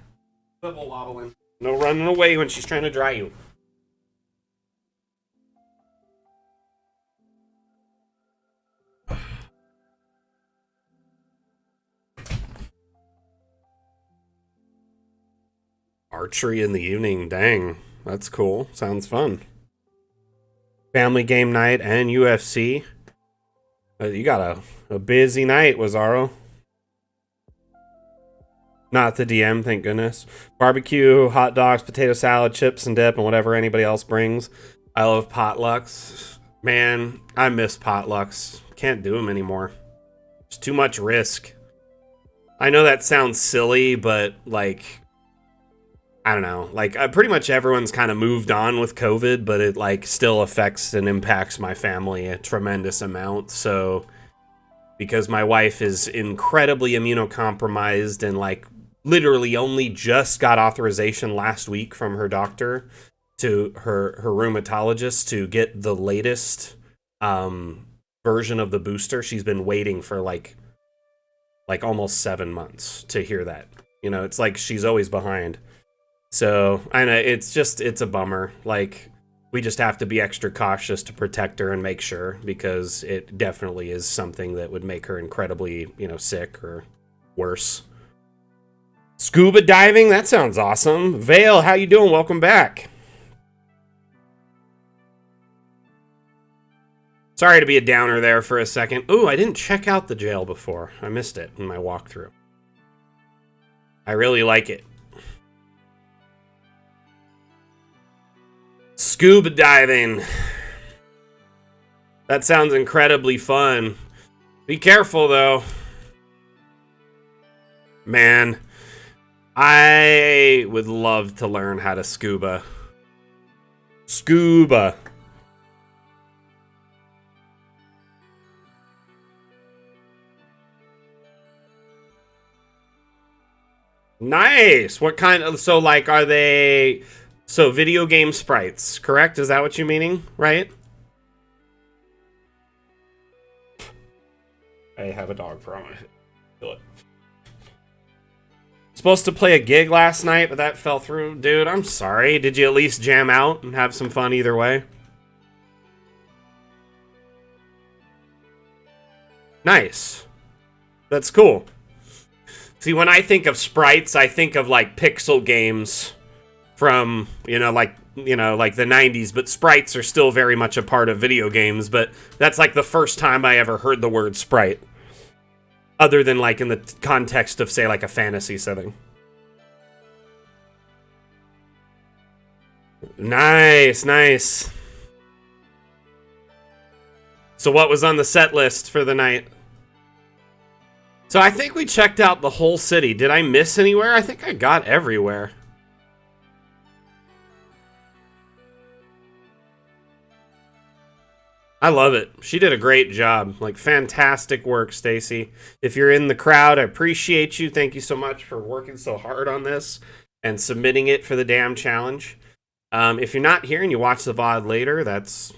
Wibble wobbling. No running away when she's trying to dry you. archery in the evening. Dang, that's cool. Sounds fun. Family game night and UFC. You got a busy night, Wazaro. Not the DM, thank goodness. Barbecue, hot dogs, potato salad, chips and dip, and whatever anybody else brings. I love potlucks. Man, I miss potlucks. Can't do them anymore. It's too much risk. I know that sounds silly, but like, I don't know. Like, pretty much everyone's kind of moved on with COVID, but it like still affects and impacts my family a tremendous amount. So, because my wife is incredibly immunocompromised and like literally only just got authorization last week from her doctor to her rheumatologist to get the latest version of the booster. She's been waiting for like almost 7 months to hear that. You know, it's like she's always behind. So I know it's a bummer. Like, we just have to be extra cautious to protect her and make sure, because it definitely is something that would make her incredibly, sick or worse. Scuba diving? That sounds awesome. Vale, how you doing? Welcome back. Sorry to be a downer there for a second. Ooh, I didn't check out the jail before. I missed it in my walkthrough. I really like it. Scuba diving. That sounds incredibly fun. Be careful, though. Man, I would love to learn how to scuba. Scuba. Nice. What kind of... So, like, are they... So, video game sprites, correct? Is that what you're meaning, right? I have a dog for all my... Feel it. Supposed to play a gig last night, but that fell through. Dude, I'm sorry. Did you at least jam out and have some fun either way? Nice. That's cool. See, when I think of sprites, I think of like pixel games from, like the 90s, but sprites are still very much a part of video games, but that's like the first time I ever heard the word sprite. Other than like in the context of, say, like a fantasy setting. Nice, nice. So what was on the set list for the night? So I think we checked out the whole city. Did I miss anywhere? I think I got everywhere. I love it. She did a great job. Like, fantastic work, Stacy. If you're in the crowd, I appreciate you. Thank you so much for working so hard on this and submitting it for the damn challenge. If you're not here and you watch the VOD later, that's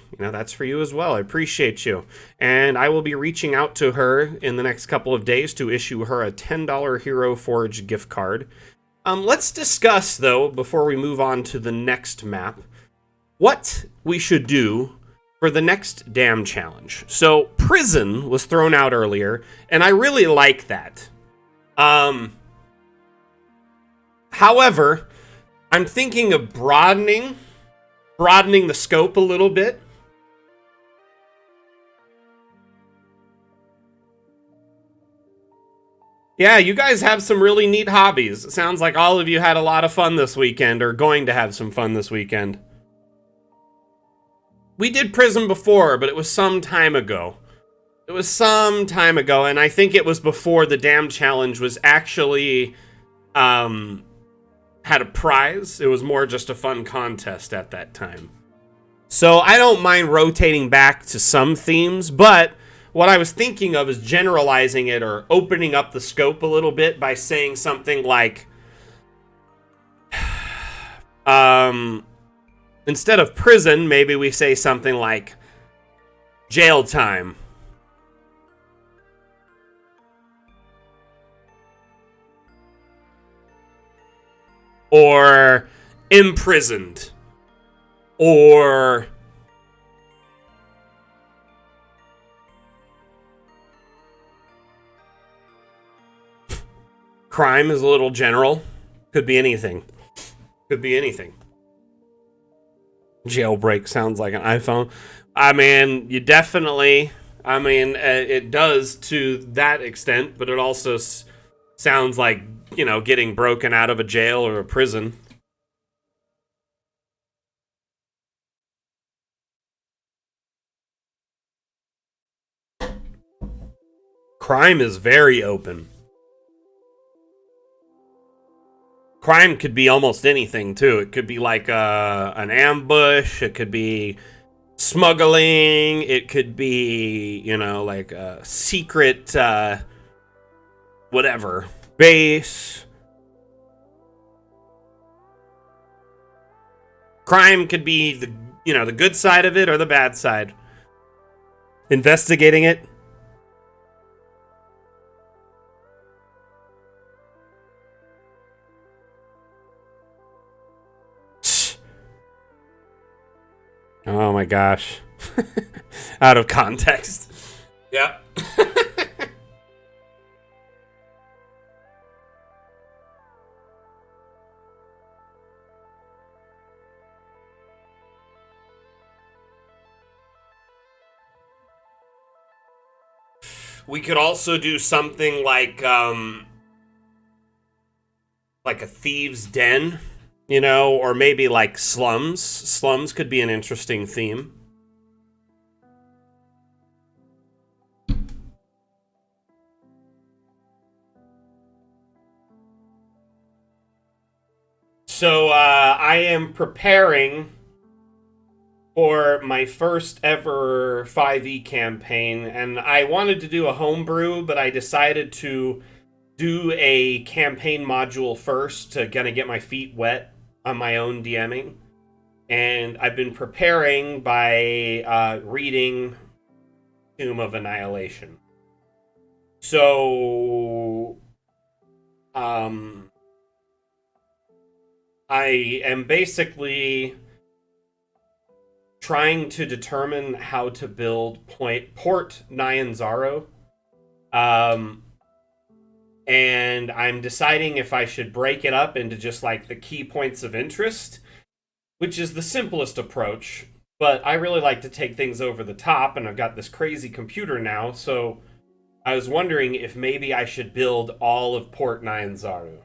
for you as well. I appreciate you. And I will be reaching out to her in the next couple of days to issue her a $10 Hero Forge gift card. Let's discuss, though, before we move on to the next map, what we should do for the next damn challenge. So, prison was thrown out earlier, and I really like that. However, I'm thinking of broadening the scope a little bit. Yeah, you guys have some really neat hobbies. It sounds like all of you had a lot of fun this weekend, or going to have some fun this weekend. We did prison before, but it was some time ago. And I think it was before the damn challenge was actually had a prize. It was more just a fun contest at that time. So I don't mind rotating back to some themes, but what I was thinking of is generalizing it or opening up the scope a little bit by saying something like, instead of prison, maybe we say something like jail time. Or imprisoned. Or crime is a little general. Could be anything. Could be anything. Jailbreak sounds like an iPhone. I mean, you definitely. I mean, it does to that extent, but it also sounds like, getting broken out of a jail or a prison. Crime is very open. Crime could be almost anything too. It could be like an ambush. It could be smuggling. It could be, like a secret, whatever, base. Crime could be the good side of it or the bad side. Investigating it. Oh my gosh. Out of context. Yep. We could also do something like a thieves' den, or maybe like slums. Slums could be an interesting theme. So I am preparing for my first ever 5e campaign, and I wanted to do a homebrew, but I decided to do a campaign module first to kind of get my feet wet on my own DMing. And I've been preparing by reading Tomb of Annihilation. So, I am basically trying to determine how to build Port Nyanzaru. And I'm deciding if I should break it up into just like the key points of interest, which is the simplest approach. But I really like to take things over the top, and I've got this crazy computer now, so I was wondering if maybe I should build all of Port Nyanzaru,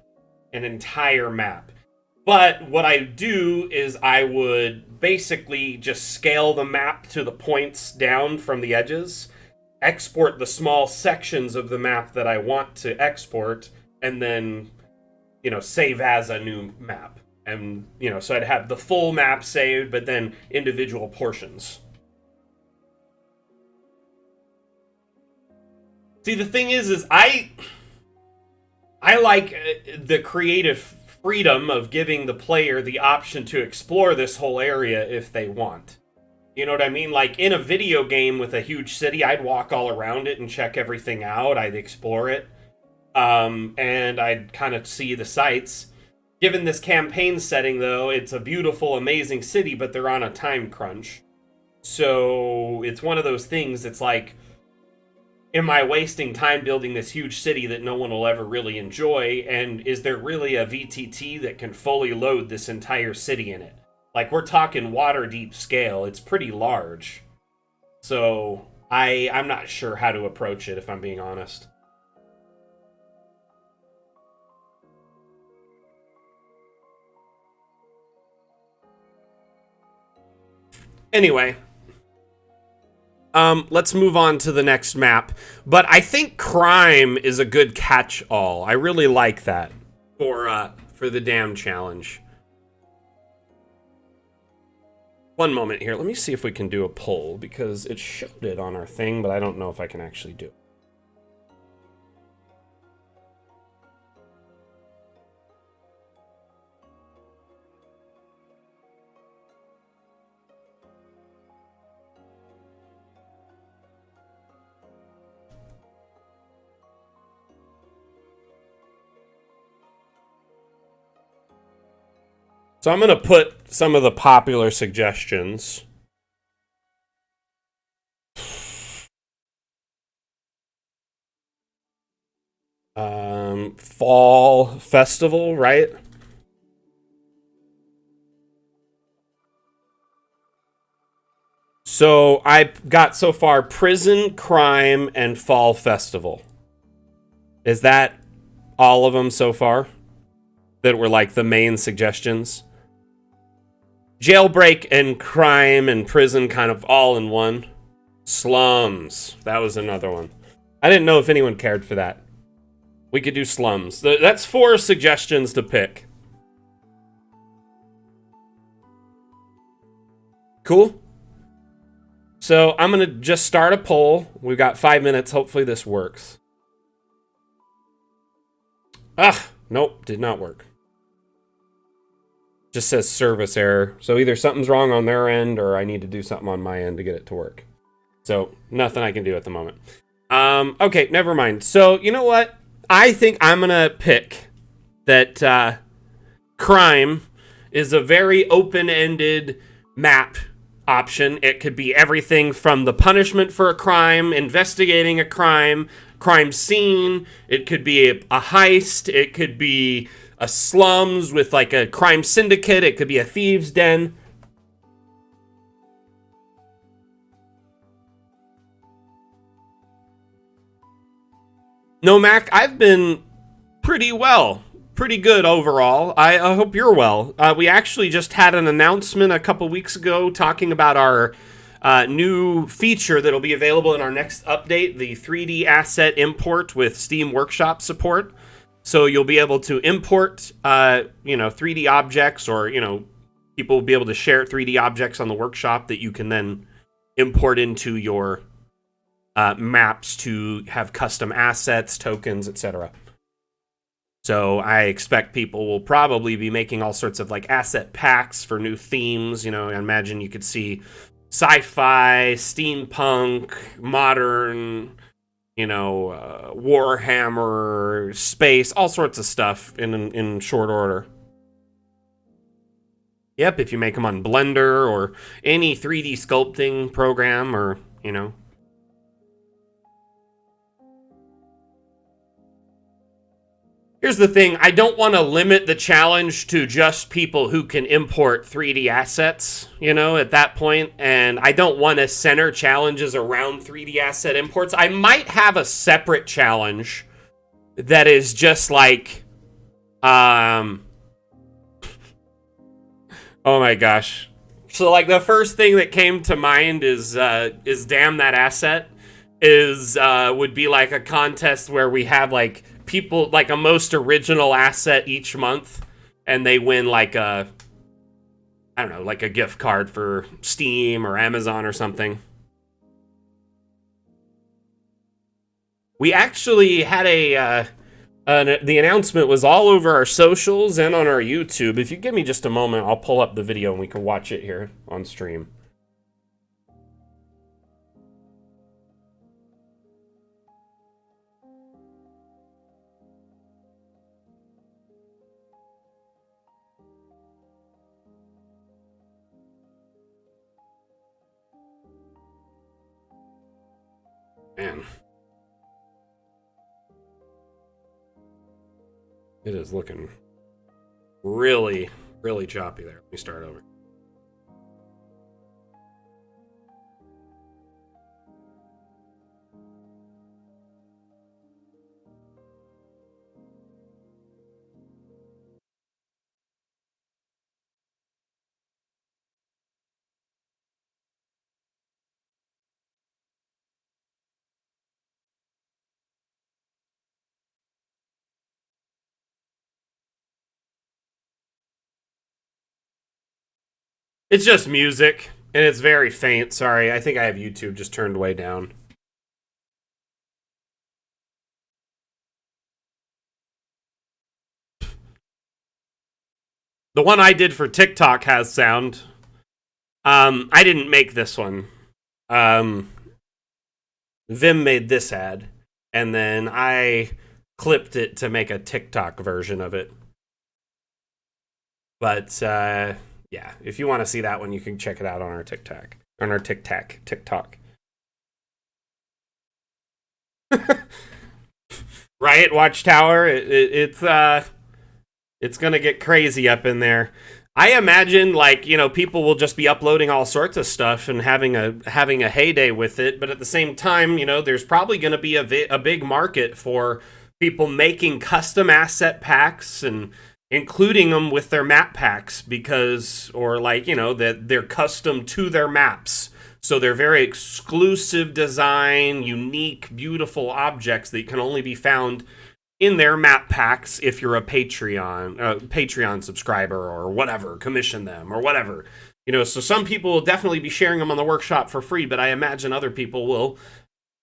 an entire map. But what I do is I would basically just scale the map to the points down from the edges, export the small sections of the map that I want to export, and then, save as a new map. And, so I'd have the full map saved, but then individual portions. See, the thing is I like the creative freedom of giving the player the option to explore this whole area if they want. You know what I mean? Like in a video game with a huge city, I'd walk all around it and check everything out. I'd explore it. And I'd kind of see the sights. Given this campaign setting, though, it's a beautiful, amazing city, but they're on a time crunch. So it's one of those things that's like, am I wasting time building this huge city that no one will ever really enjoy? And is there really a VTT that can fully load this entire city in it? Like, we're talking water deep scale. It's pretty large. So I'm not sure how to approach it, if I'm being honest. Anyway, let's move on to the next map. But I think crime is a good catch-all. I really like that for the damn challenge. One moment here. Let me see if we can do a poll, because it showed it on our thing, but I don't know if I can actually do it. So I'm going to put some of the popular suggestions. Fall festival, right? So I got so far Prison, Crime, and Fall Festival. Is that all of them so far? That were like the main suggestions? Jailbreak and Crime and Prison kind of all in one. Slums. That was another one. I didn't know if anyone cared for that. We could do Slums. That's 4 suggestions to pick. Cool. So I'm going to just start a poll. We've got 5 minutes. Hopefully this works. Nope, did not work. Just says service error. So either something's wrong on their end or I need to do something on my end to get it to work. So nothing I can do at the moment. Okay, never mind. So you know what? I think I'm going to pick that Crime is a very open-ended map option. It could be everything from the punishment for a crime, investigating a crime scene. It could be a heist. It could be a slums with like a crime syndicate. It could be a thieves' den. No, Mac, I've been pretty good overall. I hope you're well. We actually just had an announcement a couple weeks ago talking about our new feature that'll be available in our next update, the 3D asset import with Steam Workshop support. So you'll be able to import, 3D objects, or, people will be able to share 3D objects on the workshop that you can then import into your maps to have custom assets, tokens, etc. So I expect people will probably be making all sorts of like asset packs for new themes. I imagine you could see sci-fi, steampunk, modern, Warhammer, space, all sorts of stuff in short order. Yep, if you make them on Blender or any 3D sculpting program, or, Here's the thing, I don't want to limit the challenge to just people who can import 3D assets, at that point, and I don't want to center challenges around 3D asset imports. I might have a separate challenge that is just like, oh my gosh. So like the first thing that came to mind is damn that asset would be like a contest where we have like people, like a most original asset each month, and they win like a gift card for Steam or Amazon or something. We actually had the announcement was all over our socials and on our YouTube. If you give me just a moment, I'll pull up the video and we can watch it here on stream. Man. It is looking really, really choppy there. Let me start over. It's just music, and it's very faint. Sorry, I think I have YouTube just turned way down. The one I did for TikTok has sound. I didn't make this one. Vim made this ad, and then I clipped it to make a TikTok version of it. But, yeah, if you want to see that one, you can check it out on our TikTok. Riot Watchtower, it's gonna get crazy up in there. I imagine, like, people will just be uploading all sorts of stuff and having a heyday with it, but at the same time, there's probably going to be a big market for people making custom asset packs and including them with their map packs because, or like, that they're custom to their maps. So they're very exclusive design, unique, beautiful objects that can only be found in their map packs if you're a Patreon subscriber or whatever, commission them or whatever. So some people will definitely be sharing them on the workshop for free, but I imagine other people will,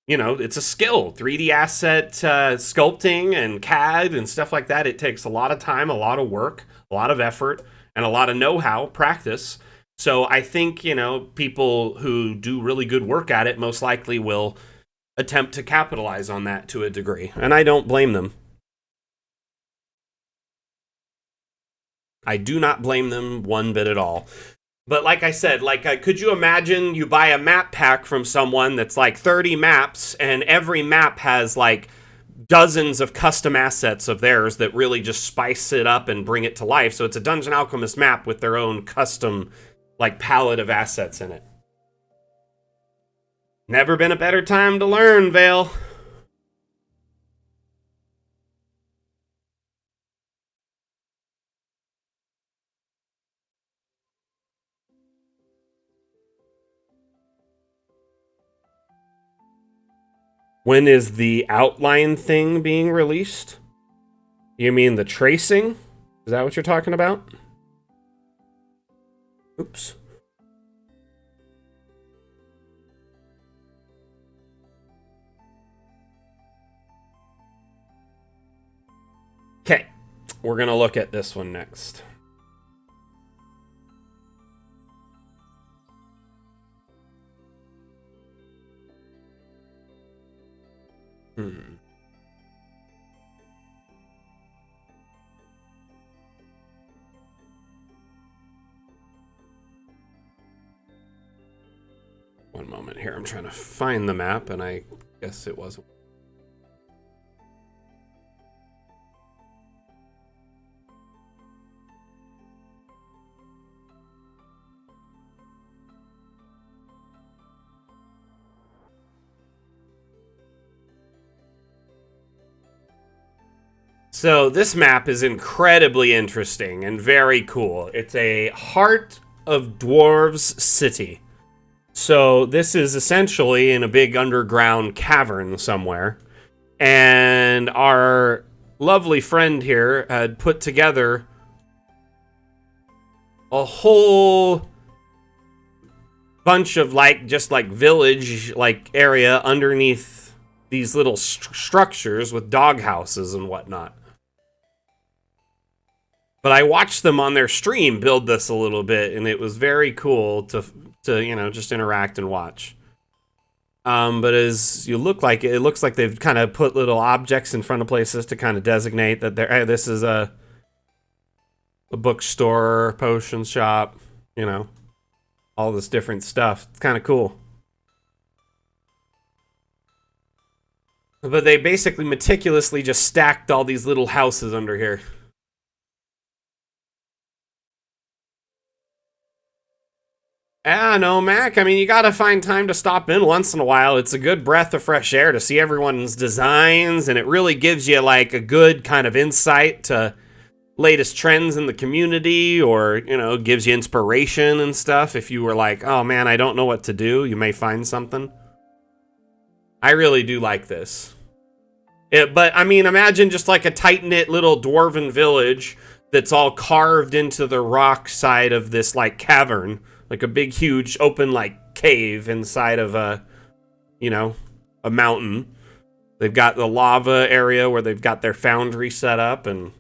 it's a skill. 3D asset sculpting and CAD and stuff like that. It takes a lot of time, a lot of work, a lot of effort, and a lot of know-how, practice. So I think, people who do really good work at it most likely will attempt to capitalize on that to a degree. And I don't blame them. I do not blame them one bit at all. But like I said, could you imagine you buy a map pack from someone that's like 30 maps, and every map has like dozens of custom assets of theirs that really just spice it up and bring it to life. So it's a Dungeon Alchemist map with their own custom like palette of assets in it. Never been a better time to learn, Vale. When is the outline thing being released? You mean the tracing? Is that what you're talking about? Oops. Okay, we're going to look at this one next. One moment here. I'm trying to find the map, and I guess it wasn't. So this map is incredibly interesting and very cool. It's a Heart of Dwarves city. So this is essentially in a big underground cavern somewhere. And our lovely friend here had put together a whole bunch of just village area underneath these little structures with dog houses and whatnot. But I watched them on their stream build this a little bit, and it was very cool to just interact and watch. But as you look like it looks like they've kind of put little objects in front of places to kind of designate that this is a bookstore, potion shop, all this different stuff. It's kind of cool. But they basically meticulously just stacked all these little houses under here. Yeah, no, Mac. I mean, you gotta find time to stop in once in a while. It's a good breath of fresh air to see everyone's designs, and it really gives you like a good kind of insight to latest trends in the community, or gives you inspiration and stuff. If you were like, oh man, I don't know what to do, you may find something. I really do like this. But I mean, imagine just like a tight-knit little dwarven village that's all carved into the rock side of this like cavern. Like a big, huge, open, cave inside of a mountain. They've got the lava area where they've got their foundry set up, and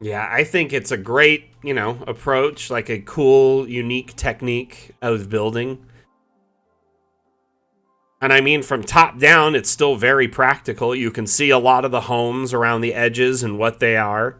yeah, I think it's a great, approach, like a cool, unique technique of building. And I mean, from top down, it's still very practical. You can see a lot of the homes around the edges and what they are.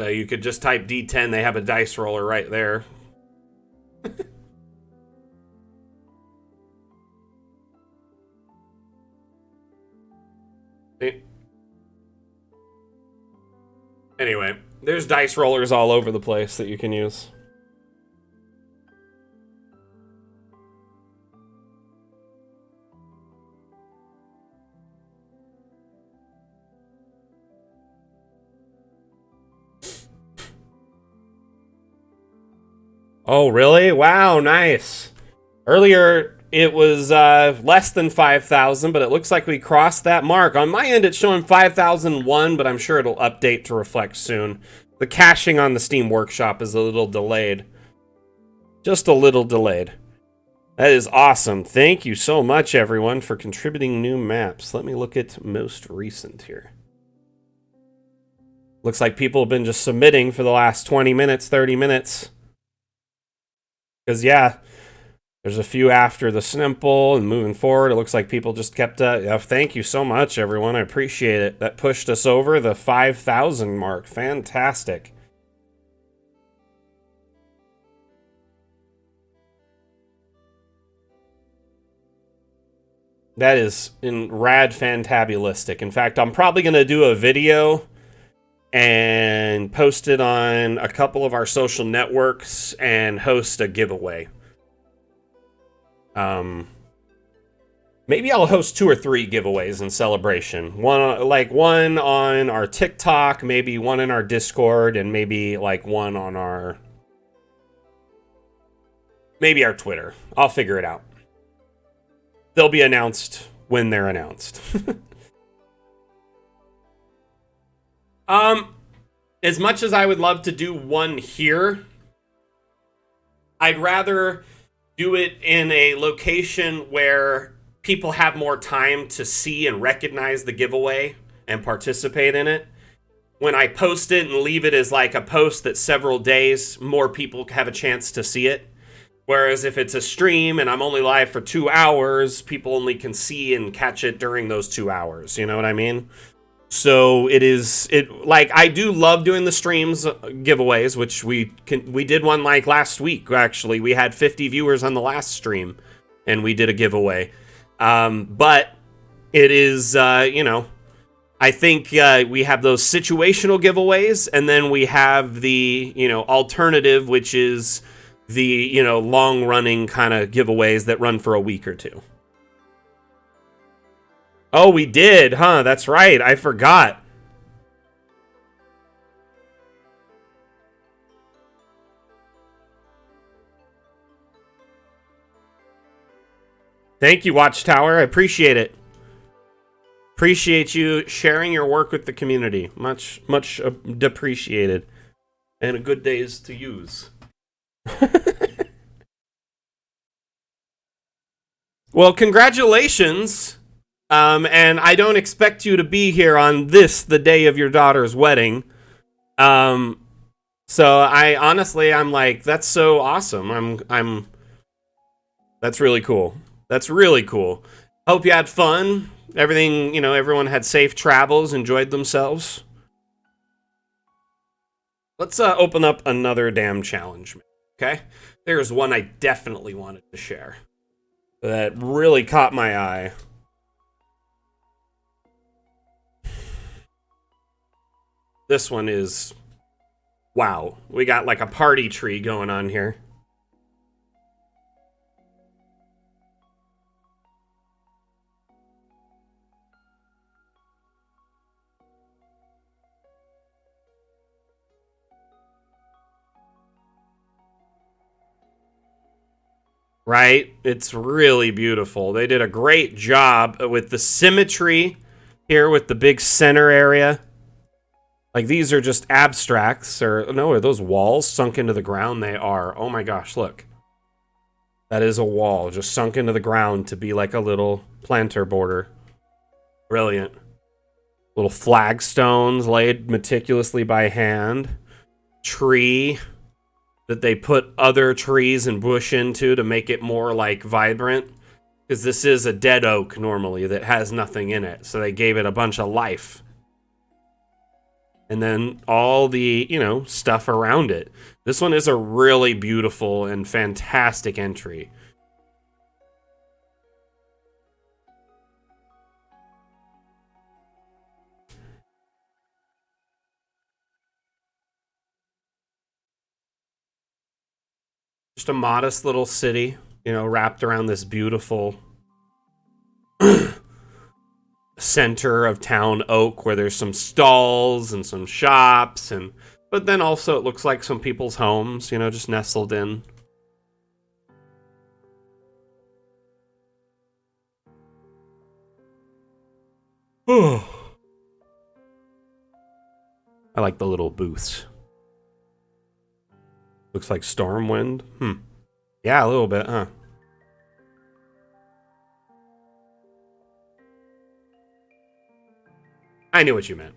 So you could just type D10. They have a dice roller right there. Anyway, there's dice rollers all over the place that you can use. Oh, really? Wow, nice. Earlier, it was less than 5,000, but it looks like we crossed that mark. On my end, it's showing 5,001, but I'm sure it'll update to reflect soon. The caching on the Steam Workshop is a little delayed. Just a little delayed. That is awesome. Thank you so much, everyone, for contributing new maps. Let me look at most recent here. Looks like people have been just submitting for the last 20 minutes, 30 minutes. Because, yeah, there's a few after the Snimple and moving forward. It looks like people just kept... thank you so much, everyone. I appreciate it. That pushed us over the 5,000 mark. Fantastic. That is rad fantabulistic. In fact, I'm probably going to do a video and post it on a couple of our social networks and host a giveaway. Maybe I'll host 2 or 3 giveaways in celebration. One on our TikTok, maybe one in our Discord, and maybe like one on our Twitter. I'll figure it out. They'll be announced when they're announced. As much as I would love to do one here, I'd rather do it in a location where people have more time to see and recognize the giveaway and participate in it. When I post it and leave it as like a post that's several days, more people have a chance to see it. Whereas if it's a stream and I'm only live for 2 hours, people only can see and catch it during those 2 hours. You know what I mean? So I do love doing the streams giveaways, which we did one like last week. Actually, we had 50 viewers on the last stream, and we did a giveaway. But it is, I think we have those situational giveaways, and then we have the alternative, which is the long running kind of giveaways that run for a week or two. Oh, we did, huh? That's right. I forgot. Thank you, Watchtower. I appreciate it. Appreciate you sharing your work with the community. Much, much appreciated. And a good days to use. Well, congratulations. And I don't expect you to be here on the day of your daughter's wedding. So I'm like, that's so awesome. That's really cool. That's really cool. Hope you had fun. Everyone had safe travels, enjoyed themselves. Let's open up another damn challenge, okay? There's one I definitely wanted to share that really caught my eye. This one is, wow. We got like a party tree going on here. Right? It's really beautiful. They did a great job with the symmetry here with the big center area. Like, these are just abstracts, are those walls sunk into the ground? They are. Oh my gosh, look. That is a wall just sunk into the ground to be like a little planter border. Brilliant. Little flagstones laid meticulously by hand. Tree that they put other trees and bush into to make it more like vibrant. Because this is a dead oak normally that has nothing in it. So they gave it a bunch of life. and then all the, stuff around it. This one is a really beautiful and fantastic entry. Just a modest little city, wrapped around this beautiful center of town oak where there's some stalls and some shops, but then also it looks like some people's homes, just nestled in. I like the little booths. Looks like Stormwind. Yeah, a little bit, huh? I knew what you meant.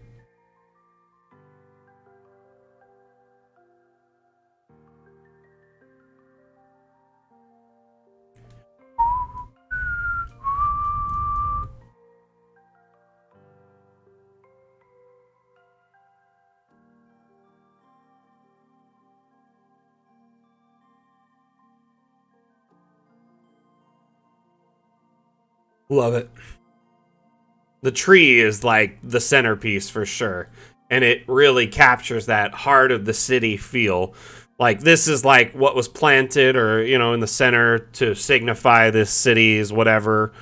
Love it. The tree is like the centerpiece for sure, and it really captures that heart of the city feel. Like this is like what was planted, or in the center to signify this city's whatever,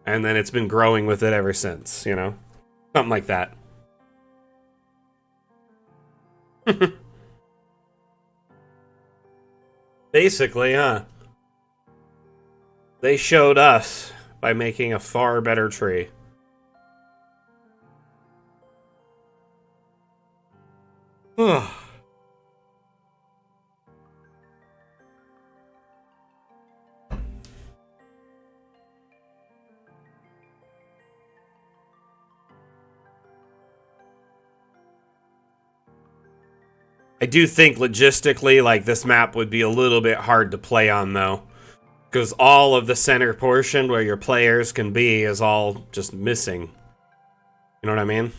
and then it's been growing with it ever since. Something like that. Basically, huh? They showed us by making a far better tree. I do think logistically, like, this map would be a little bit hard to play on, though. Because all of the center portion where your players can be is all just missing. You know what I mean?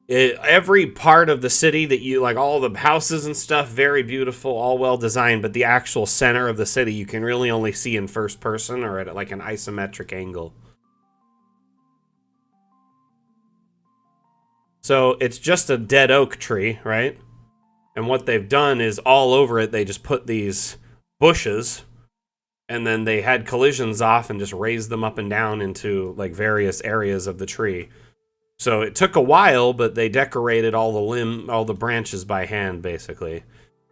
Every part of the city that you, like, all the houses and stuff, very beautiful, all well designed, but the actual center of the city you can really only see in first person or at, like, an isometric angle. So it's just a dead oak tree, right? And what they've done is all over it, they just put these bushes, and then they had collisions off and just raised them up and down into like various areas of the tree. So it took a while, but they decorated all the branches by hand, basically.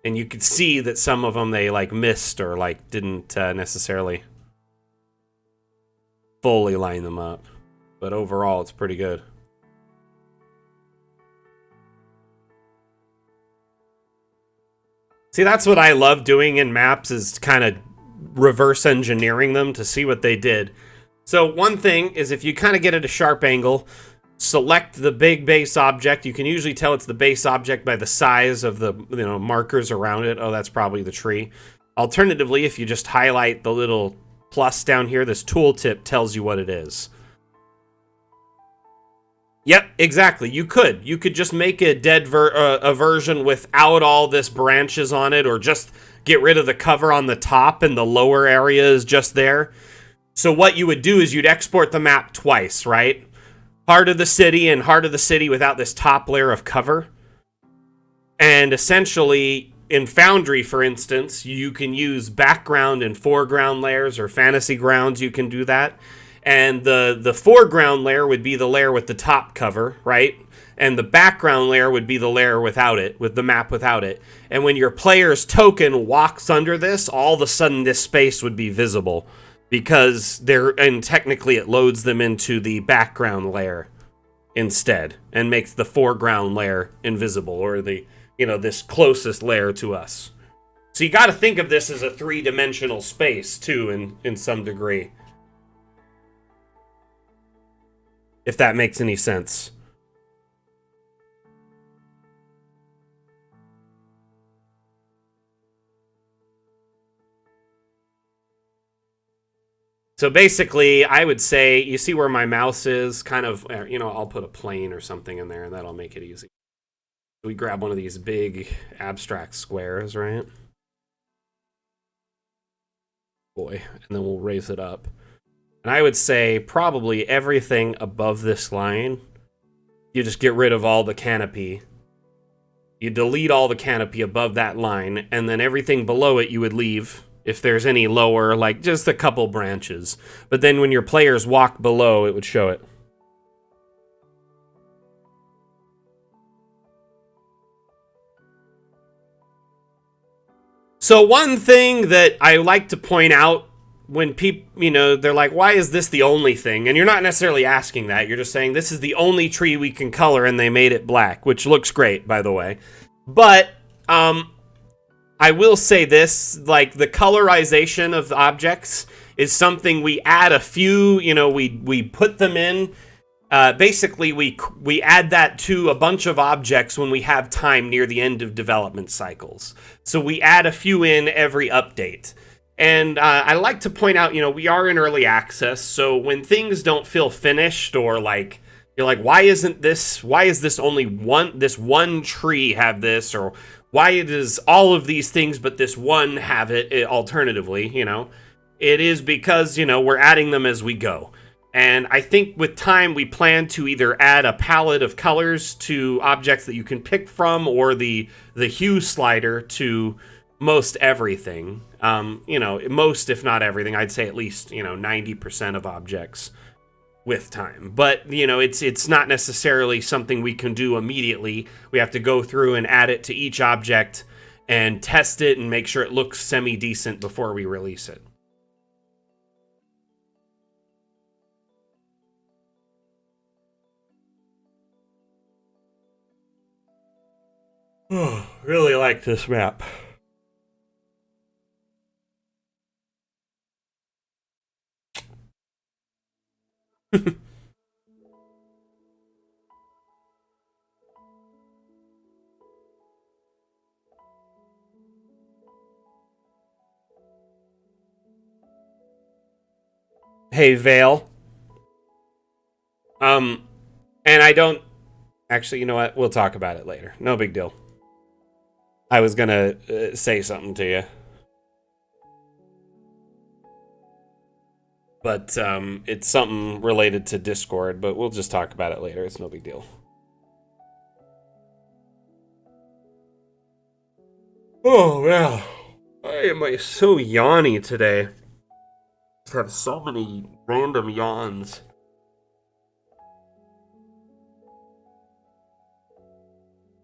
And you could see that some of them they like missed or like didn't necessarily fully line them up. But overall, it's pretty good. See, that's what I love doing in maps, is kind of reverse engineering them to see what they did. So one thing is, if you kind of get at a sharp angle, select the big base object. You can usually tell it's the base object by the size of the markers around it. Oh, that's probably the tree. Alternatively, if you just highlight the little plus down here, this tooltip tells you what it is. Yep, exactly. You could just make a dead a version without all this branches on it, or just get rid of the cover on the top and the lower area is just there. So what you would do is you'd export the map twice, right? Heart of the city and heart of the city without this top layer of cover. And essentially, in Foundry, for instance, you can use background and foreground layers, or fantasy grounds, you can do that. And the foreground layer would be the layer with the top cover, right? And the background layer would be the layer without it, with the map without it. And when your player's token walks under this, all of a sudden this space would be visible, because and technically it loads them into the background layer instead and makes the foreground layer invisible, or the, this closest layer to us. So you got to think of this as a three-dimensional space too, in some degree. If that makes any sense. So basically, I would say, you see where my mouse is, kind of, I'll put a plane or something in there, and that'll make it easy. We grab one of these big abstract squares, right? Boy, and then we'll raise it up. And I would say probably everything above this line, you just get rid of all the canopy. You delete all the canopy above that line, and then everything below it you would leave. If there's any lower, like just a couple branches. But then when your players walk below, it would show it. So one thing that I like to point out when people, they're like, why is this the only thing? And you're not necessarily asking that. You're just saying this is the only tree we can color, and they made it black, which looks great, by the way. But I will say this, like the colorization of the objects is something we add a few, we put them in. Basically, we add that to a bunch of objects when we have time near the end of development cycles. So we add a few in every update. And I like to point out, we are in early access, so when things don't feel finished or like, you're like, why is this only this one tree have this, or why does all of these things but this one have it alternatively, it is because, we're adding them as we go. And I think with time, we plan to either add a palette of colors to objects that you can pick from, or the hue slider to most everything. Most, if not everything, I'd say at least, 90% of objects with time. But, it's not necessarily something we can do immediately. We have to go through and add it to each object and test it and make sure it looks semi-decent before we release it. Oh, really like this map. Hey, Vale. And I don't... Actually, you know what? We'll talk about it later. No big deal. I was gonna say something to you. But it's something related to Discord, but we'll just talk about it later. It's no big deal. Oh, man. Why am I so yawny today? I just have so many random yawns.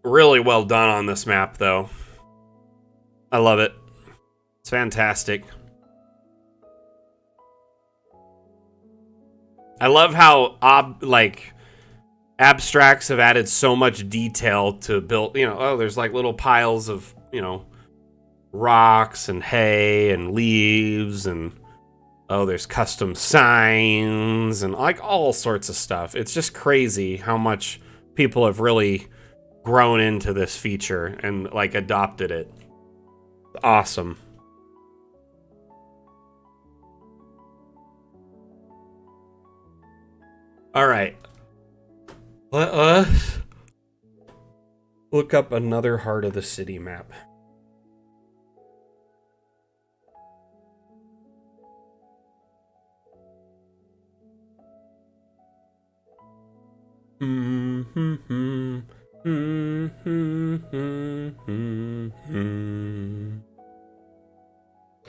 Really well done on this map, though. I love it. It's fantastic. I love how abstracts have added so much detail to build. There's like little piles of rocks and hay and leaves, and there's custom signs and like all sorts of stuff. It's just crazy how much people have really grown into this feature and like adopted it. Awesome. All right. Let us look up another Heart of the City map.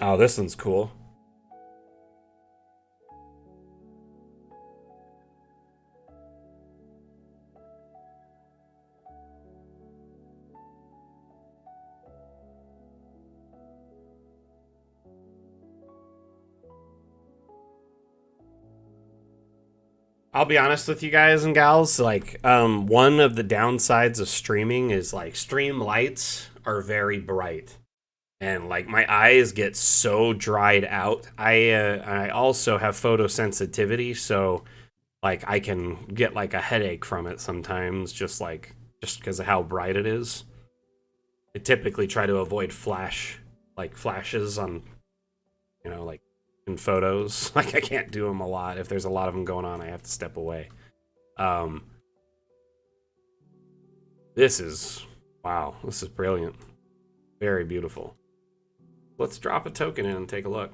Oh, this one's cool. I'll be honest with you guys and gals, like, one of the downsides of streaming is, like, stream lights are very bright. And, like, my eyes get so dried out. I also have photosensitivity, so, like, I can get, like, a headache from it sometimes, just because of how bright it is. I typically try to avoid flashes on, like, in photos. Like, I can't do them a lot. If there's a lot of them going on, I have to step away. This is, wow, this is brilliant. Very beautiful. Let's drop a token in and take a look.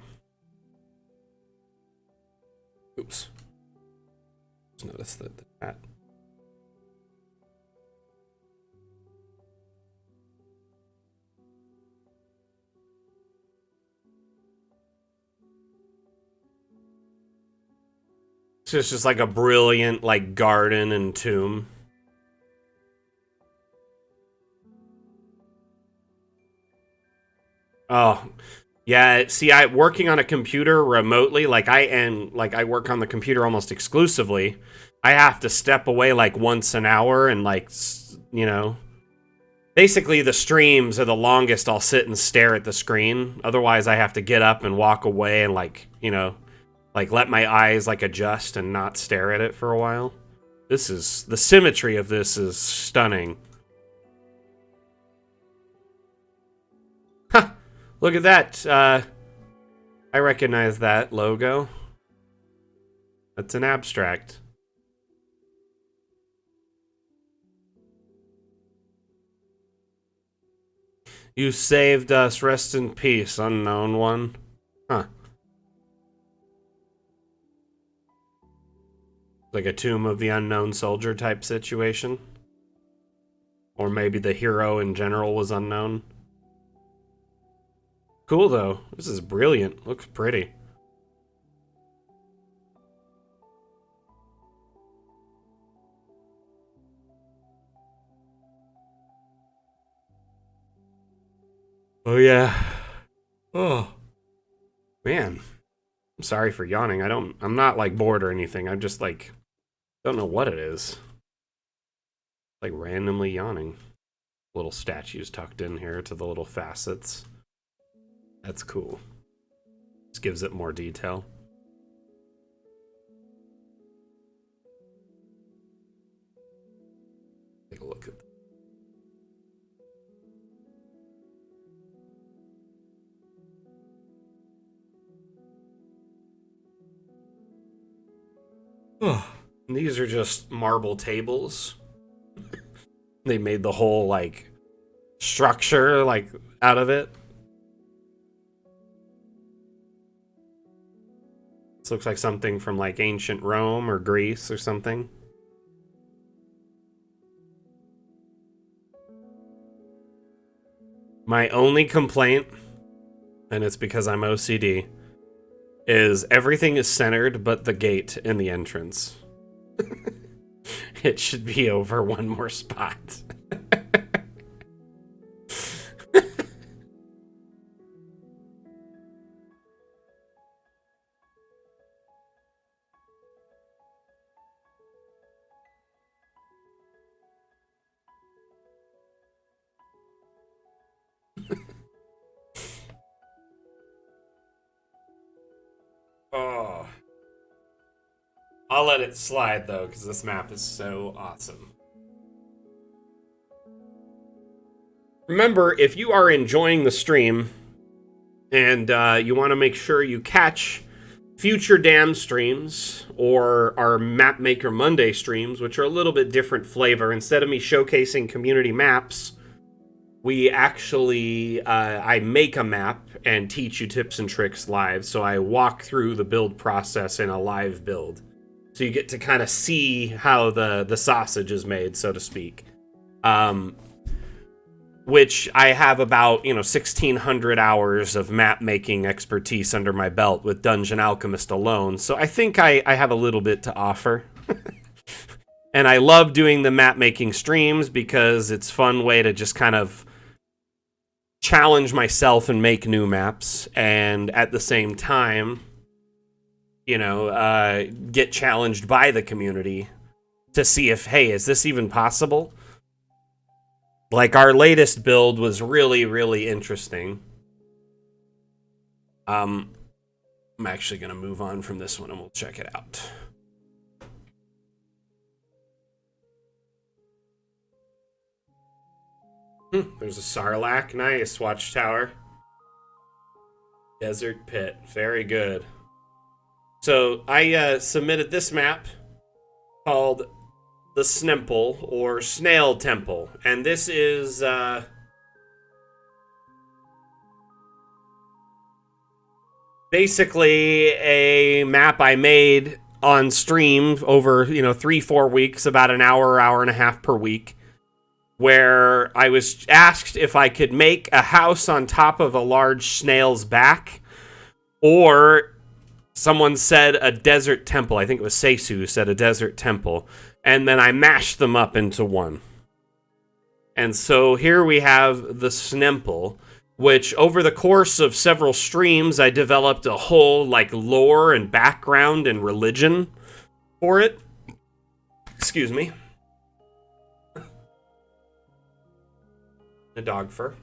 Oops. Just noticed that the chat. It's just like a brilliant, like, garden and tomb. Oh, yeah. See, working on a computer remotely, like I work on the computer almost exclusively. I have to step away like once an hour and like, you know, basically the streams are the longest I'll sit and stare at the screen. Otherwise, I have to get up and walk away and like, you know, like let my eyes like adjust and not stare at it for a while. This is, the symmetry of this is stunning. Huh. Look at that. I recognize that logo. That's an abstract. You saved us. Rest in peace, unknown one. Huh. Like a Tomb of the Unknown Soldier type situation. Or maybe the hero in general was unknown. Cool, though. This is brilliant. Looks pretty. Oh, yeah. Oh. Man. I'm sorry for yawning. I'm not, like, bored or anything. I'm just, like, don't know what it is. Like, randomly yawning. Little statues tucked in here to the little facets. That's cool. This gives it more detail. Take a look at that. Oh, these are just marble tables. They made the whole, like, structure, like, out of it. This looks like something from, like, ancient Rome or Greece or something. My only complaint, and it's because I'm OCD, is everything is centered but the gate in the entrance. It should be over one more spot. Oh. I'll let it slide, though, because this map is so awesome. Remember, if you are enjoying the stream and you want to make sure you catch future Dam streams or our Map Maker Monday streams, which are a little bit different flavor, instead of me showcasing community maps, we actually, I make a map and teach you tips and tricks live. So I walk through the build process in a live build. So you get to kind of see how the sausage is made, so to speak. Which I have about, 1,600 hours of map making expertise under my belt with Dungeon Alchemist alone. So I think I have a little bit to offer. And I love doing the map making streams because it's a fun way to just kind of challenge myself and make new maps, and at the same time, get challenged by the community to see if, hey, is this even possible? Like, our latest build was really, really interesting. I'm actually going to move on from this one and we'll check it out. There's a Sarlacc. Nice. Watchtower. Desert Pit. Very good. So I submitted this map called the Snemple or Snail Temple, and this is basically a map I made on stream over 3-4 weeks, about an hour and a half per week, where I was asked if I could make a house on top of a large snail's back, or someone said a desert temple. I think it was Seisu said a desert temple, and then I mashed them up into one. And so here we have the Snemple, which over the course of several streams, I developed a whole lore and background and religion for it. Excuse me. A dog fur.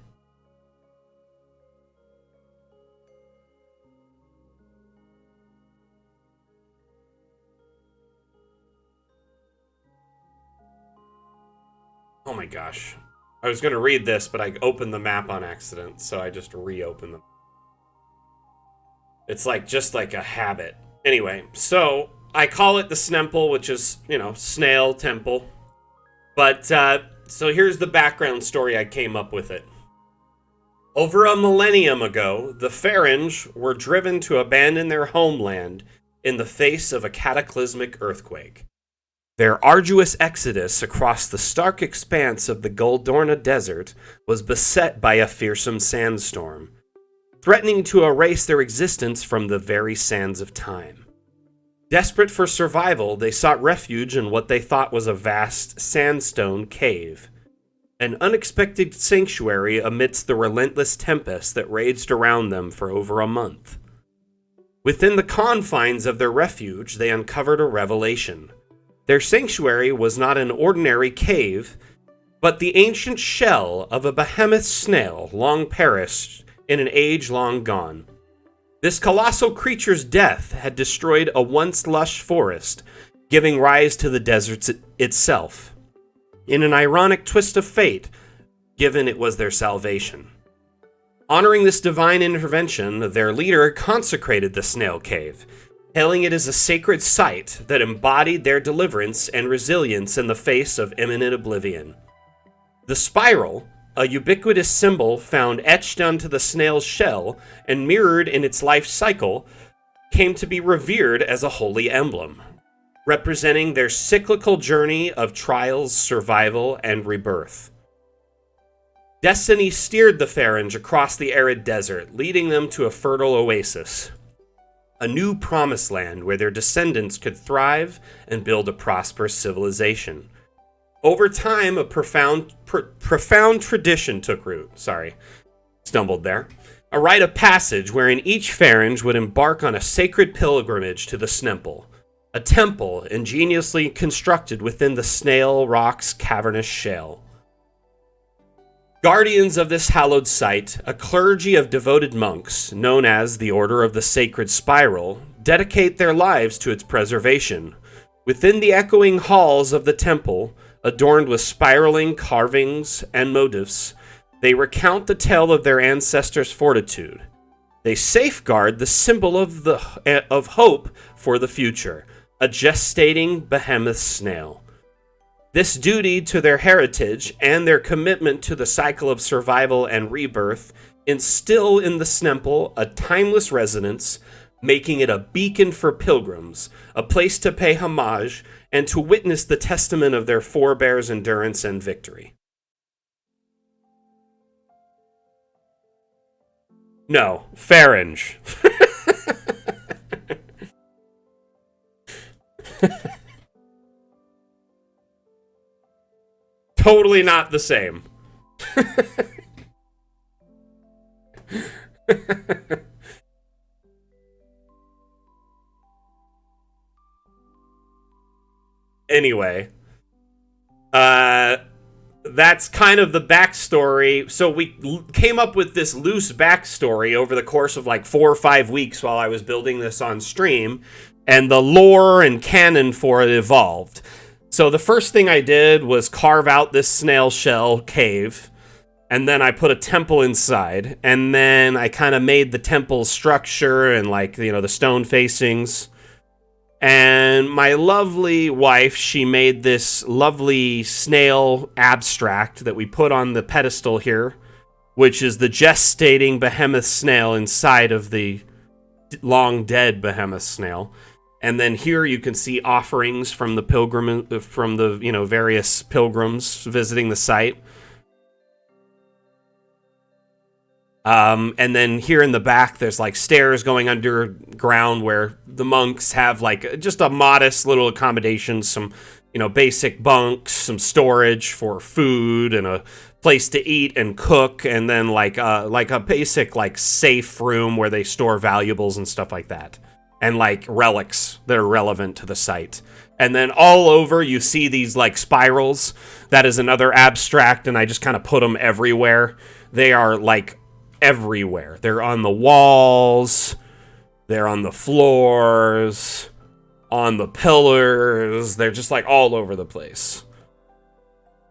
Oh my gosh. I was going to read this, but I opened the map on accident, so I just reopened them. It's just like a habit. Anyway, so I call it the Snemple, which is, snail temple. But, so here's the background story I came up with it. Over a millennium ago, the Pharynge were driven to abandon their homeland in the face of a cataclysmic earthquake. Their arduous exodus across the stark expanse of the Goldorna Desert was beset by a fearsome sandstorm, threatening to erase their existence from the very sands of time. Desperate for survival, they sought refuge in what they thought was a vast sandstone cave, an unexpected sanctuary amidst the relentless tempest that raged around them for over a month. Within the confines of their refuge, they uncovered a revelation. Their sanctuary was not an ordinary cave, but the ancient shell of a behemoth snail long perished in an age long gone. This colossal creature's death had destroyed a once lush forest, giving rise to the desert itself. In an ironic twist of fate, given it was their salvation. Honoring this divine intervention, their leader consecrated the snail cave, hailing it as a sacred site that embodied their deliverance and resilience in the face of imminent oblivion. The spiral, a ubiquitous symbol found etched onto the snail's shell and mirrored in its life cycle, came to be revered as a holy emblem, representing their cyclical journey of trials, survival, and rebirth. Destiny steered the Pharynge across the arid desert, leading them to a fertile oasis, a new promised land where their descendants could thrive and build a prosperous civilization. Over time, a profound tradition took root. Stumbled there. A rite of passage wherein each Pharynge would embark on a sacred pilgrimage to the Snemple, a temple ingeniously constructed within the snail rock's cavernous shell. Guardians of this hallowed site, a clergy of devoted monks, known as the Order of the Sacred Spiral, dedicate their lives to its preservation. Within the echoing halls of the temple, adorned with spiraling carvings and motifs, they recount the tale of their ancestors' fortitude. They safeguard the symbol of hope for the future, a gestating behemoth snail. This duty to their heritage and their commitment to the cycle of survival and rebirth instill in the Snemple a timeless resonance, making it a beacon for pilgrims, a place to pay homage, and to witness the testament of their forebears' endurance and victory. No, Pharynge. Totally not the same. Anyway, that's kind of the backstory. So we came up with this loose backstory over the course of 4 or 5 weeks while I was building this on stream, and the lore and canon for it evolved. So the first thing I did was carve out this snail shell cave, and then I put a temple inside, and then I kind of made the temple structure and the stone facings And my lovely wife, she made this lovely snail abstract that we put on the pedestal here, which is the gestating behemoth snail inside of the long dead behemoth snail. And then here you can see offerings from the various pilgrims visiting the site. And then here in the back, there's like stairs going underground where the monks have like just a modest little accommodation, some, basic bunks, some storage for food and a place to eat and cook. And then like a basic like safe room where they store valuables and stuff like that. And like relics that are relevant to the site. And then all over you see these like spirals. That is another abstract, and I just kind of put them everywhere. They are like everywhere. They're on the walls, they're on the floors, on the pillars. They're just like all over the place.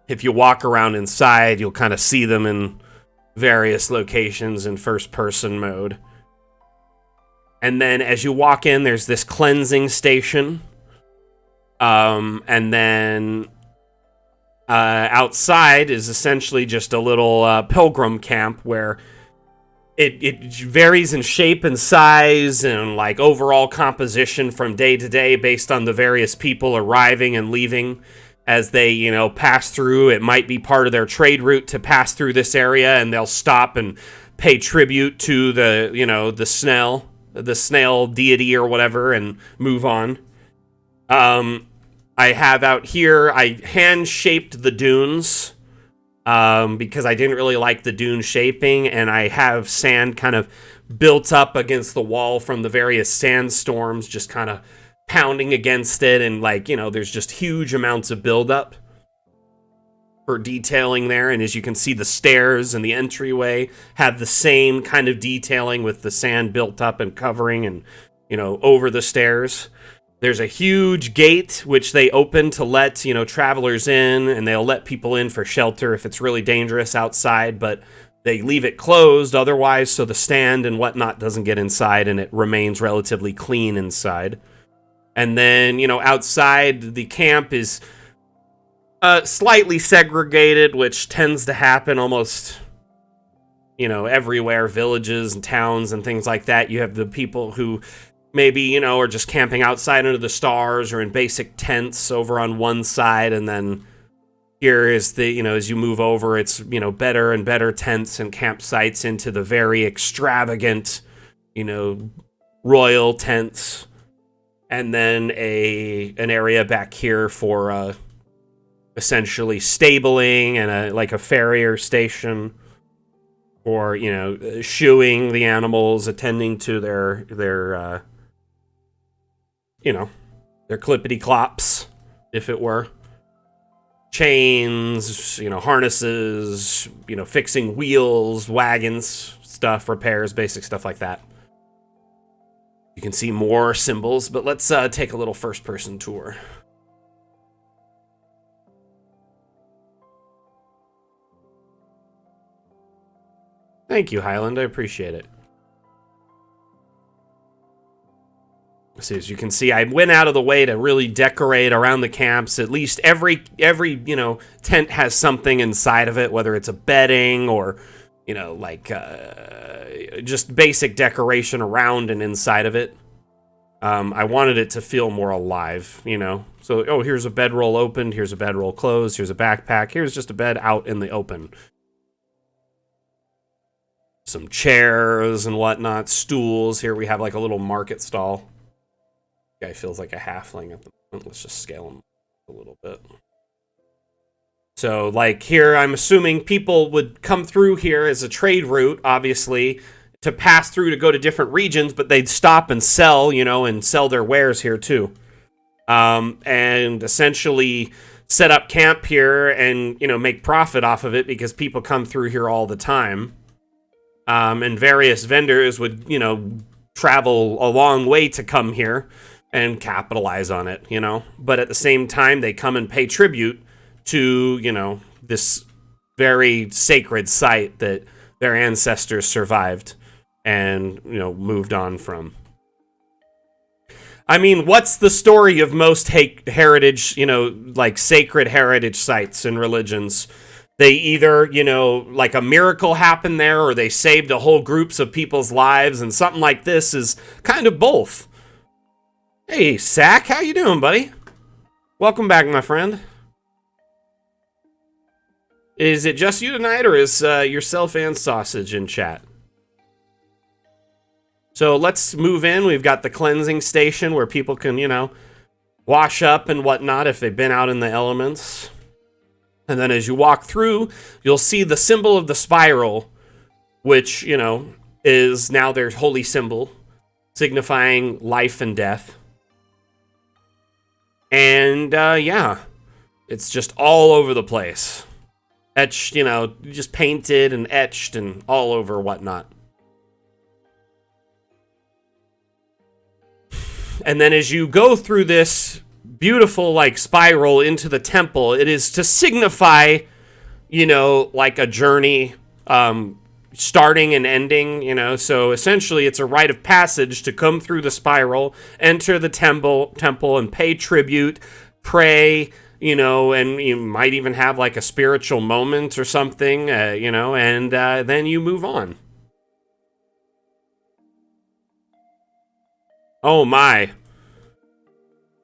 If you walk around inside, you'll kind of see them in various locations in first person mode. And then as you walk in, there's this cleansing station. And then outside is essentially just a little pilgrim camp where it varies in shape and size and like overall composition from day to day based on the various people arriving and leaving as they, pass through. It might be part of their trade route to pass through this area, and they'll stop and pay tribute to the snail deity or whatever and move on. I have out here, I hand-shaped the dunes because I didn't really like the dune shaping, and I have sand kind of built up against the wall from the various sandstorms, just kind of pounding against it, and there's just huge amounts of buildup for detailing there. And as you can see, the stairs and the entryway have the same kind of detailing with the sand built up and covering and, over the stairs. There's a huge gate which they open to let, travelers in, and they'll let people in for shelter if it's really dangerous outside, but they leave it closed otherwise so the sand and whatnot doesn't get inside and it remains relatively clean inside. And then, outside the camp is slightly segregated, which tends to happen almost, everywhere, villages and towns and things like that. You have the people who maybe, are just camping outside under the stars or in basic tents over on one side. And then here is the, as you move over, it's, better and better tents and campsites into the very extravagant, royal tents. And then an area back here for essentially stabling and a farrier station for, shoeing the animals, attending to their clippity-clops, if it were. Chains, harnesses, fixing wheels, wagons, stuff, repairs, basic stuff like that. You can see more symbols, but let's take a little first-person tour. Thank you, Highland. I appreciate it. So as you can see, I went out of the way to really decorate around the camps. At least every tent has something inside of it, whether it's a bedding or, just basic decoration around and inside of it. I wanted it to feel more alive, So, here's a bedroll opened, here's a bedroll closed, here's a backpack, here's just a bed out in the open. Some chairs and whatnot, stools. Here we have like a little market stall. Guy feels like a halfling at the moment. Let's just scale him a little bit. So, like here, I'm assuming people would come through here as a trade route, obviously, to pass through to go to different regions, but they'd stop and sell, and sell their wares here too. And essentially set up camp here and, make profit off of it because people come through here all the time. And various vendors would, travel a long way to come here and capitalize on it, But at the same time, they come and pay tribute to, this very sacred site that their ancestors survived and, moved on from. I mean, what's the story of most heritage, like sacred heritage sites and religions? They either, like a miracle happened there, or they saved a whole groups of people's lives, and something like this is kind of both. Hey, Sack, how you doing, buddy? Welcome back, my friend. Is it just you tonight, or is yourself and Sausage in chat? So let's move in. We've got the cleansing station where people can, wash up and whatnot if they've been out in the elements. And then as you walk through, you'll see the symbol of the spiral, which, is now their holy symbol, signifying life and death. And, yeah, it's just all over the place. Etched, just painted and etched and all over whatnot. And then as you go through this beautiful, like, spiral into the temple, it is to signify, like a journey, starting and ending, so essentially it's a rite of passage to come through the spiral, enter the temple and pay tribute, pray, and you might even have like a spiritual moment or something, and then you move on. Oh my.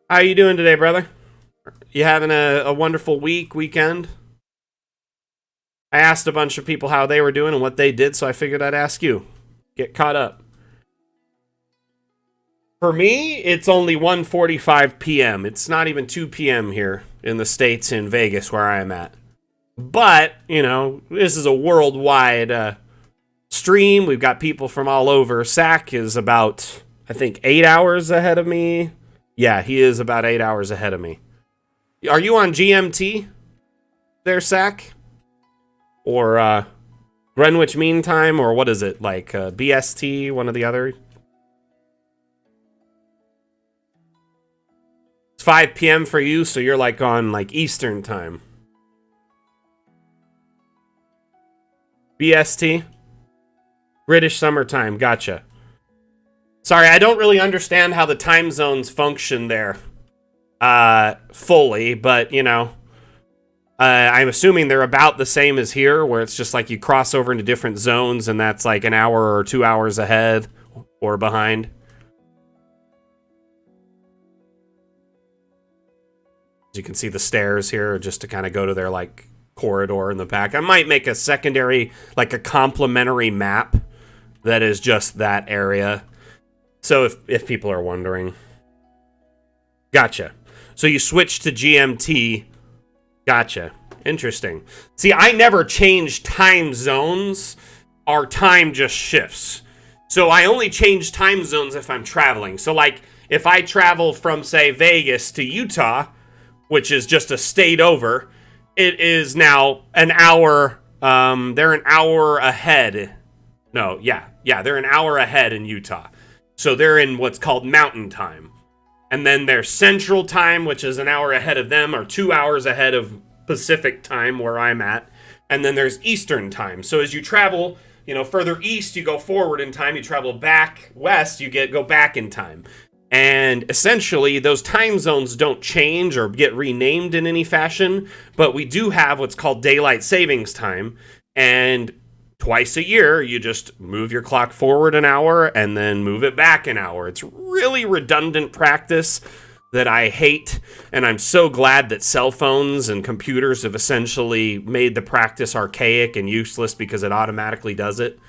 How you doing today, brother? You having a wonderful weekend? I asked a bunch of people how they were doing and what they did, so I figured I'd ask you. Get caught up. For me, it's only 1:45 p.m. It's not even 2 p.m. here in the States in Vegas where I am at. But, this is a worldwide stream. We've got people from all over. Sack is about, I think, 8 hours ahead of me. Yeah, he is about 8 hours ahead of me. Are you on GMT there, Sack? Or Greenwich Mean Time? Or what is it? Like BST, one or the other? It's 5 p.m. for you, so you're like on like Eastern Time. BST? British Summertime, gotcha. Sorry, I don't really understand how the time zones function there fully, but, I'm assuming they're about the same as here, where it's just like you cross over into different zones, and that's like an hour or 2 hours ahead or behind. As you can see the stairs here, just to kind of go to their, like, corridor in the back. I might make a secondary, like a complimentary map that is just that area. So if people are wondering. Gotcha. So you switch to GMT. Gotcha. Interesting. See, I never change time zones. Our time just shifts. So I only change time zones if I'm traveling. So like if I travel from, say, Vegas to Utah, which is just a state over, it is now an hour. They're an hour ahead. No, yeah, they're an hour ahead in Utah. So they're in what's called Mountain Time. And then there's Central Time, which is an hour ahead of them, or 2 hours ahead of Pacific Time, where I'm at. And then there's Eastern Time. So as you travel, further east, you go forward in time. You travel back west, you go back in time. And essentially, those time zones don't change or get renamed in any fashion, but we do have what's called daylight savings time. And twice a year, you just move your clock forward an hour and then move it back an hour. It's really redundant practice that I hate, and I'm so glad that cell phones and computers have essentially made the practice archaic and useless because it automatically does it.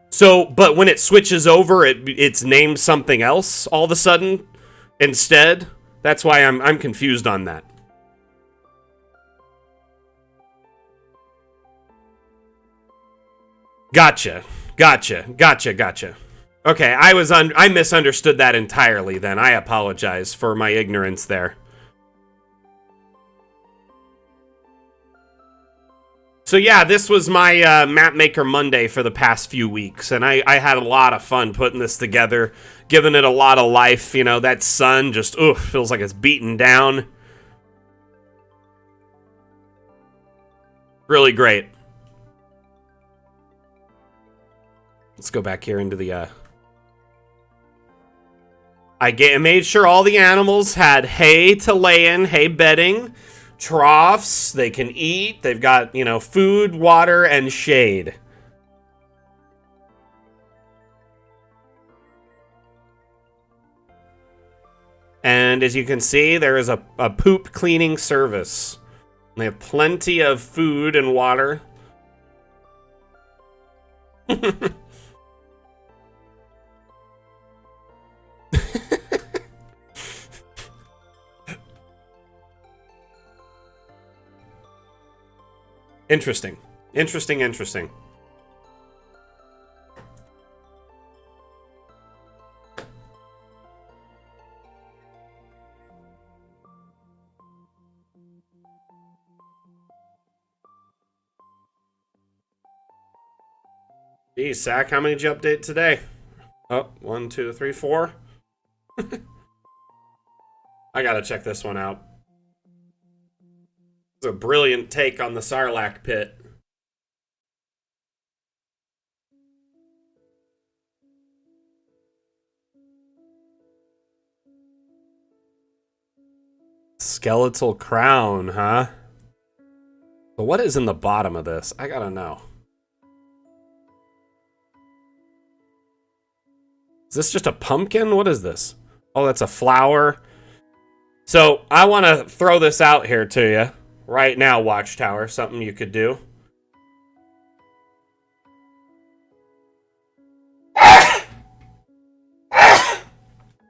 So, but when it switches over, it's named something else all of a sudden instead. That's why I'm confused on that. Gotcha. Okay, I misunderstood that entirely then. I apologize for my ignorance there. So yeah, this was my Map Maker Monday for the past few weeks, and I had a lot of fun putting this together, giving it a lot of life. That sun just, feels like it's beaten down. Really great. Let's go back here into the made sure all the animals had hay to lay in, hay bedding, troughs, they can eat, they've got, you know, food, water, and shade. And as you can see, there is a poop cleaning service. They have plenty of food and water. Interesting. Interesting. Geez, Sack, how many did you update today? Oh, 1, 2, 3, 4. I gotta check this one out. It's a brilliant take on the Sarlacc pit. Skeletal crown, huh? But what is in the bottom of this? I gotta know. Is this just a pumpkin? What is this? Oh, that's a flower. So, I want to throw this out here to you. Right now, Watchtower. Something you could do.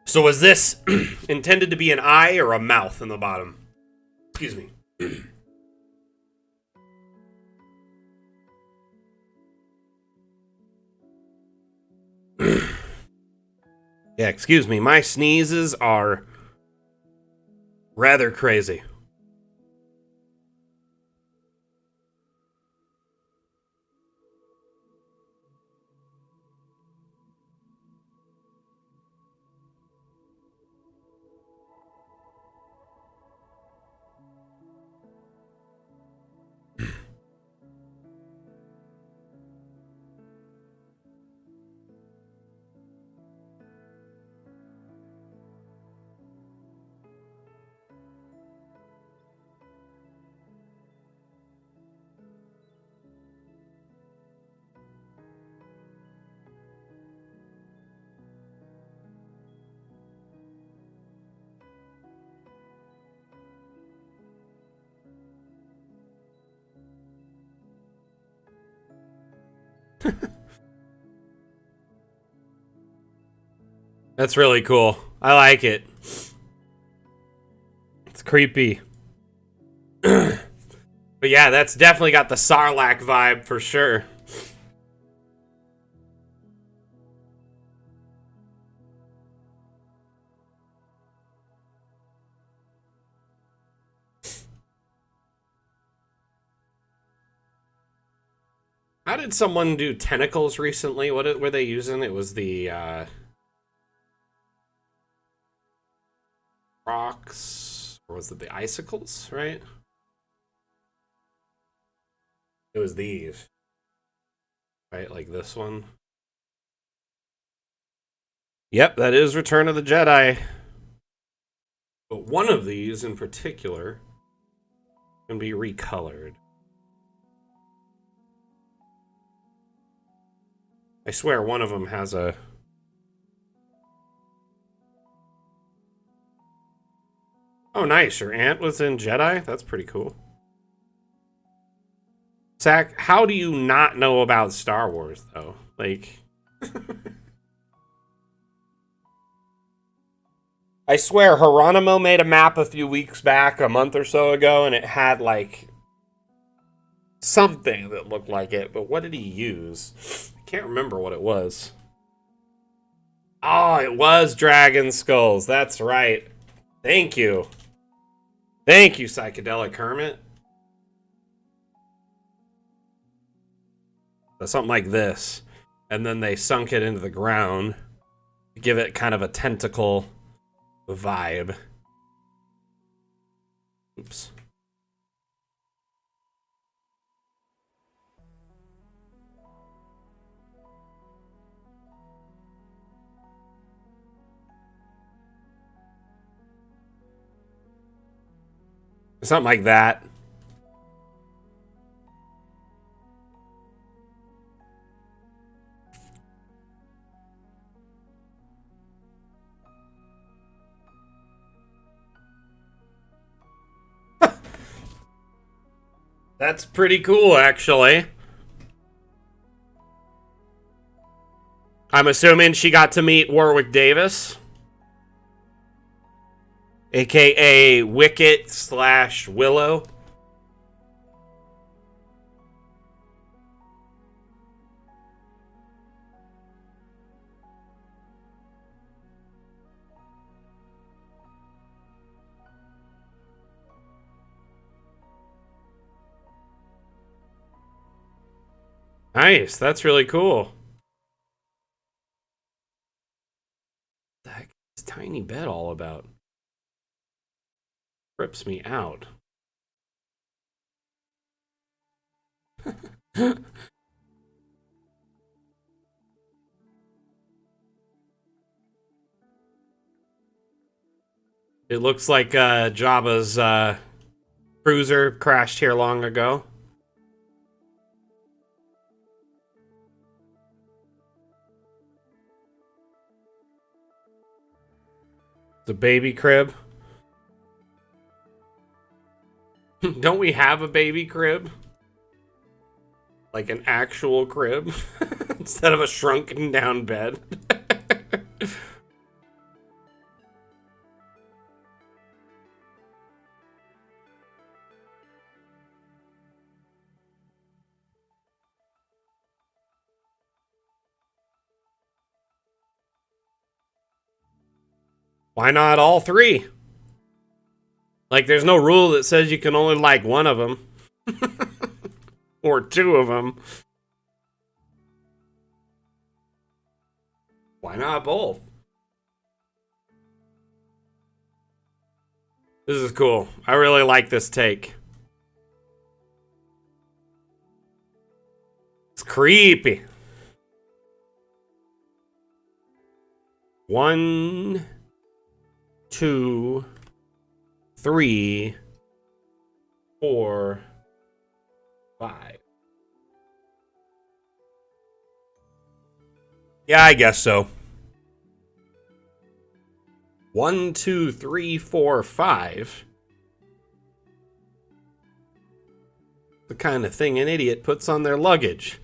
So, was this intended to be an eye or a mouth in the bottom? Excuse me. Yeah, excuse me. My sneezes are rather crazy. That's really cool. I like it. It's creepy. But yeah, that's definitely got the Sarlacc vibe for sure. How did someone do tentacles recently? What were they using? It was the rocks, or was it the icicles, right? It was these, right? Like this one. Yep, that is Return of the Jedi. But one of these in particular can be recolored. I swear one of them has a... Oh, nice. Your aunt was in Jedi? That's pretty cool. Zach, how do you not know about Star Wars, though? Like... I swear, Hieronymo made a map a few weeks back, a month or so ago, and it had, like... something that looked like it, but what did he use? I can't remember what it was. Oh, it was Dragon Skulls. That's right. Thank you. Thank you, Psychedelic Hermit. So something like this. And then they sunk it into the ground to give it kind of a tentacle vibe. Oops. Something like that. That's pretty cool, actually. I'm assuming she got to meet Warwick Davis, aka Wicket / Willow. Nice, that's really cool. What the heck is this tiny bed all about? Trips me out. It looks like Jabba's cruiser crashed here long ago. The baby crib. Don't we have a baby crib? Like an actual crib? Instead of a shrunken down bed. Why not all three? Like, there's no rule that says you can only like one of them. Or two of them. Why not both? This is cool. I really like this take. It's creepy. 1, 2, 3, 4, 5. Yeah, I guess so. 1, 2, 3, 4, 5. The kind of thing an idiot puts on their luggage.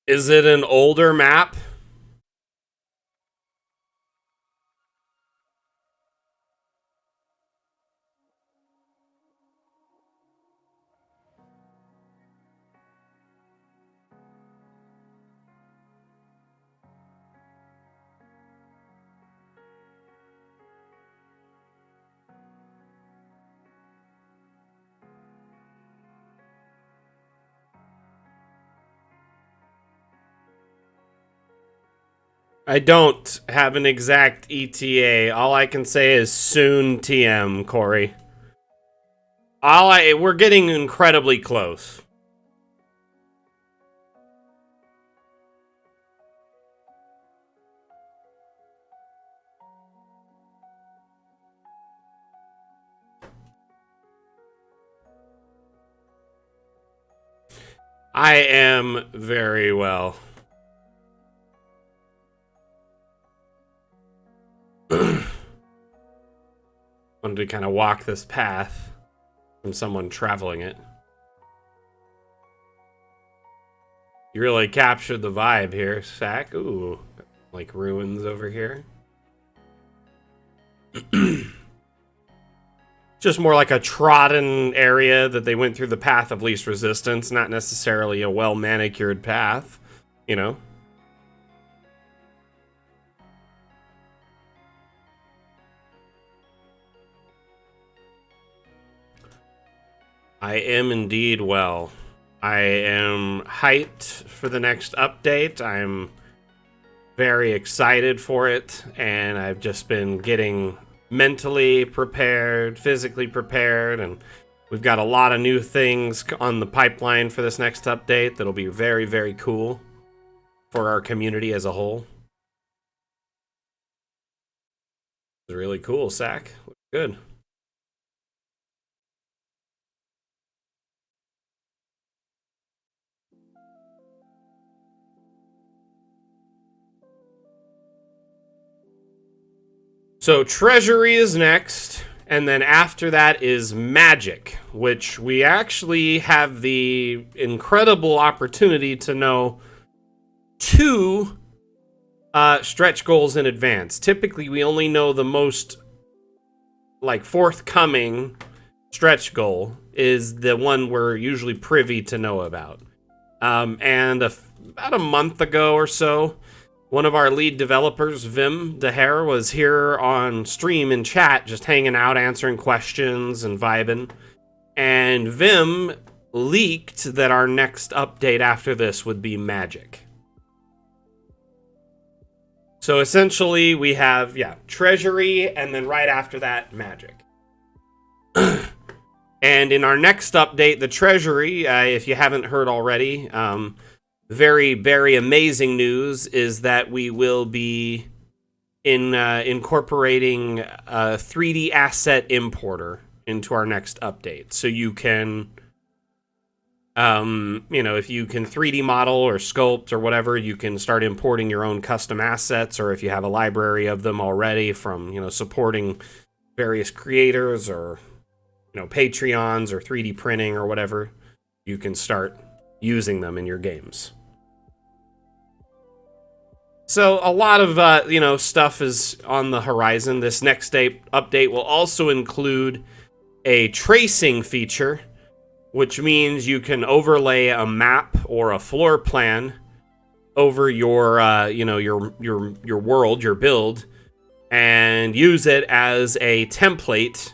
Is it an older map? I don't have an exact ETA. All I can say is soon TM, Corey. We're getting incredibly close. I am very well. Wanted to kind of walk this path from someone traveling it. You really captured the vibe here, Sack. Ooh, like ruins over here. Just more like a trodden area that they went through the path of least resistance, not necessarily a well-manicured path, you know? I am indeed well. I am hyped for the next update. I'm very excited for it, and I've just been getting mentally prepared, physically prepared, and we've got a lot of new things on the pipeline for this next update that'll be very, very cool for our community as a whole. It's really cool, Sack. Good. So Treasury is next, and then after that is Magic, which we actually have the incredible opportunity to know two stretch goals in advance. Typically, we only know the most forthcoming stretch goal is the one we're usually privy to know about. And about a month ago or so, one of our lead developers, Vim Deher, was here on stream in chat, just hanging out, answering questions and vibing. And Vim leaked that our next update after this would be Magic. So essentially, we have, Treasury, and then right after that, Magic. And in our next update, the Treasury, if you haven't heard already, very, very amazing news is that we will be incorporating a 3D asset importer into our next update. So you can, if you can 3D model or sculpt or whatever, you can start importing your own custom assets, or if you have a library of them already from, supporting various creators or, Patreons or 3D printing or whatever, you can start using them in your games. So a lot of, stuff is on the horizon. This next update will also include a tracing feature, which means you can overlay a map or a floor plan over your, your world, your build, and use it as a template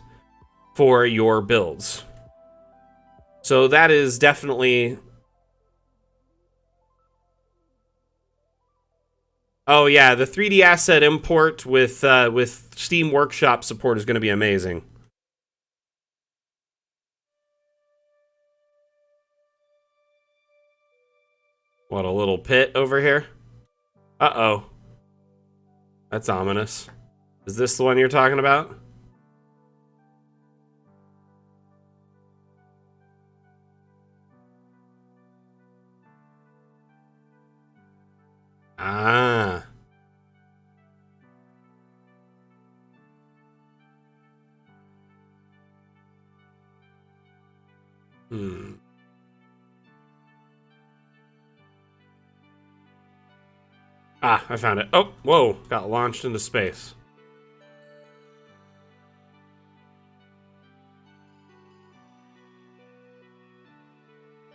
for your builds. So that is definitely... Oh yeah, the 3D asset import with Steam Workshop support is going to be amazing. What, a little pit over here? Uh-oh. That's ominous. Is this the one you're talking about? Ah. Ah, I found it. Oh, whoa. Got launched into space.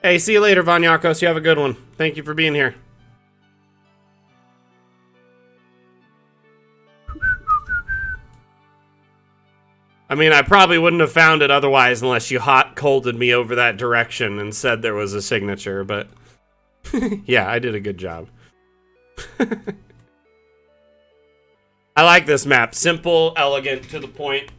Hey, see you later, Vanyakos. You have a good one. Thank you for being here. I mean, I probably wouldn't have found it otherwise unless you hot-colded me over that direction and said there was a signature, but... yeah, I did a good job. I like this map. Simple, elegant, to the point.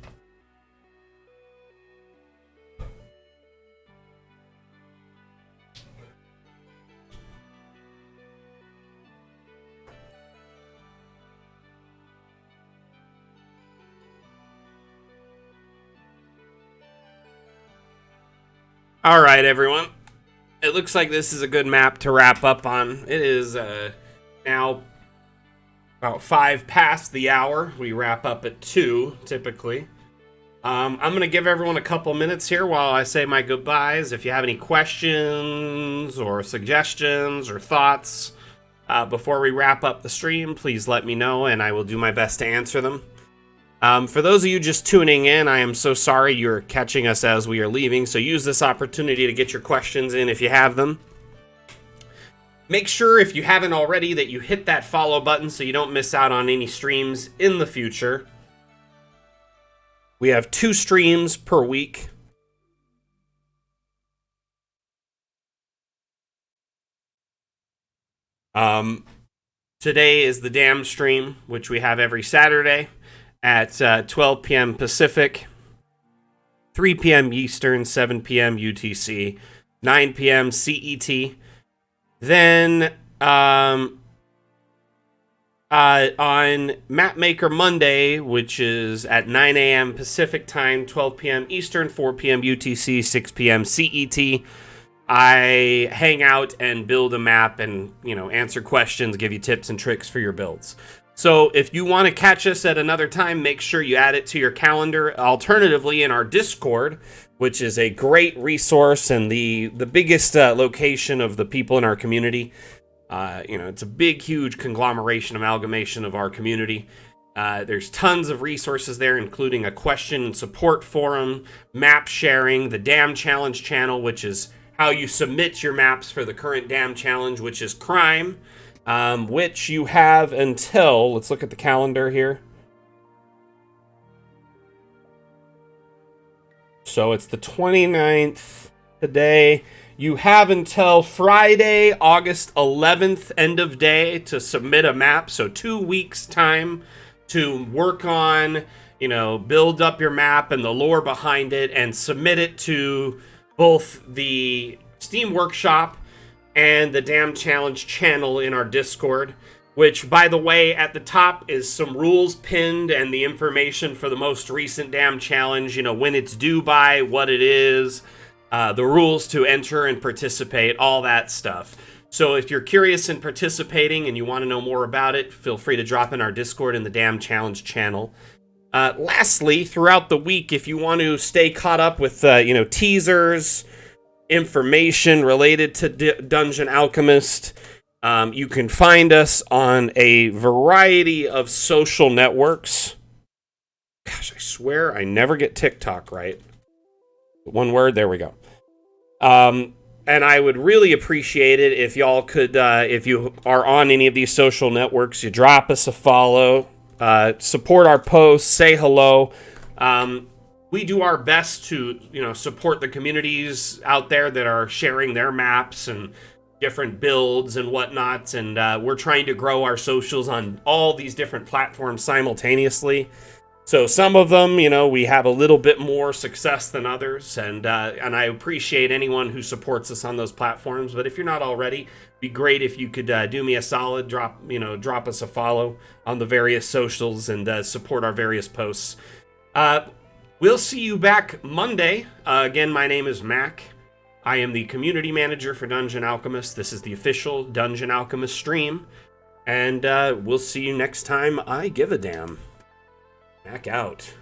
All right, everyone. It looks like this is a good map to wrap up on. It is now about 5 past the hour. We wrap up at 2, typically. I'm going to give everyone a couple minutes here while I say my goodbyes. If you have any questions or suggestions or thoughts before we wrap up the stream, please let me know, and I will do my best to answer them. For those of you just tuning in, I am so sorry you're catching us as we are leaving, so use this opportunity to get your questions in if you have them. Make sure, if you haven't already, that you hit that follow button so you don't miss out on any streams in the future. We have 2 streams per week. Today is the Dam stream, which we have every Saturday. at 12 p.m. Pacific, 3 p.m. Eastern, 7 p.m. UTC, 9 p.m. CET. Then on Mapmaker Monday, which is at 9 a.m. Pacific time, 12 p.m. Eastern, 4 p.m. UTC, 6 p.m. CET, I hang out and build a map and, answer questions, give you tips and tricks for your builds. So if you want to catch us at another time, make sure you add it to your calendar. Alternatively, in our Discord, which is a great resource and the biggest location of the people in our community. It's a big, huge conglomeration, amalgamation of our community. There's tons of resources there, including a question and support forum, map sharing, the Dam Challenge channel, which is how you submit your maps for the current Dam Challenge, which is Crime, which you have until, let's look at the calendar here. So it's the 29th today. You have until Friday, August 11th, end of day, to submit a map. So 2 weeks time to work on, build up your map and the lore behind it and submit it to both the Steam Workshop and the Dam Challenge channel in our Discord, which, by the way, at the top is some rules pinned and the information for the most recent Dam Challenge, when it's due by, what it is, the rules to enter and participate, all that stuff. So if you're curious in participating and you want to know more about it, feel free to drop in our Discord in the Dam Challenge channel. Lastly, throughout the week, if you want to stay caught up with, teasers, information related to Dungeon Alchemist, you can find us on a variety of social networks. Gosh, I swear I never get TikTok right. One word, there we go. And I would really appreciate it if y'all could, if you are on any of these social networks, you drop us a follow, support our posts, say hello. We do our best to, support the communities out there that are sharing their maps and different builds and whatnot. And we're trying to grow our socials on all these different platforms simultaneously. So some of them, we have a little bit more success than others, and I appreciate anyone who supports us on those platforms. But if you're not already, it'd be great if you could do me a solid, drop us a follow on the various socials and support our various posts. We'll see you back Monday. Again, my name is Mac. I am the community manager for Dungeon Alchemist. This is the official Dungeon Alchemist stream, and we'll see you next time I give a damn. Back out.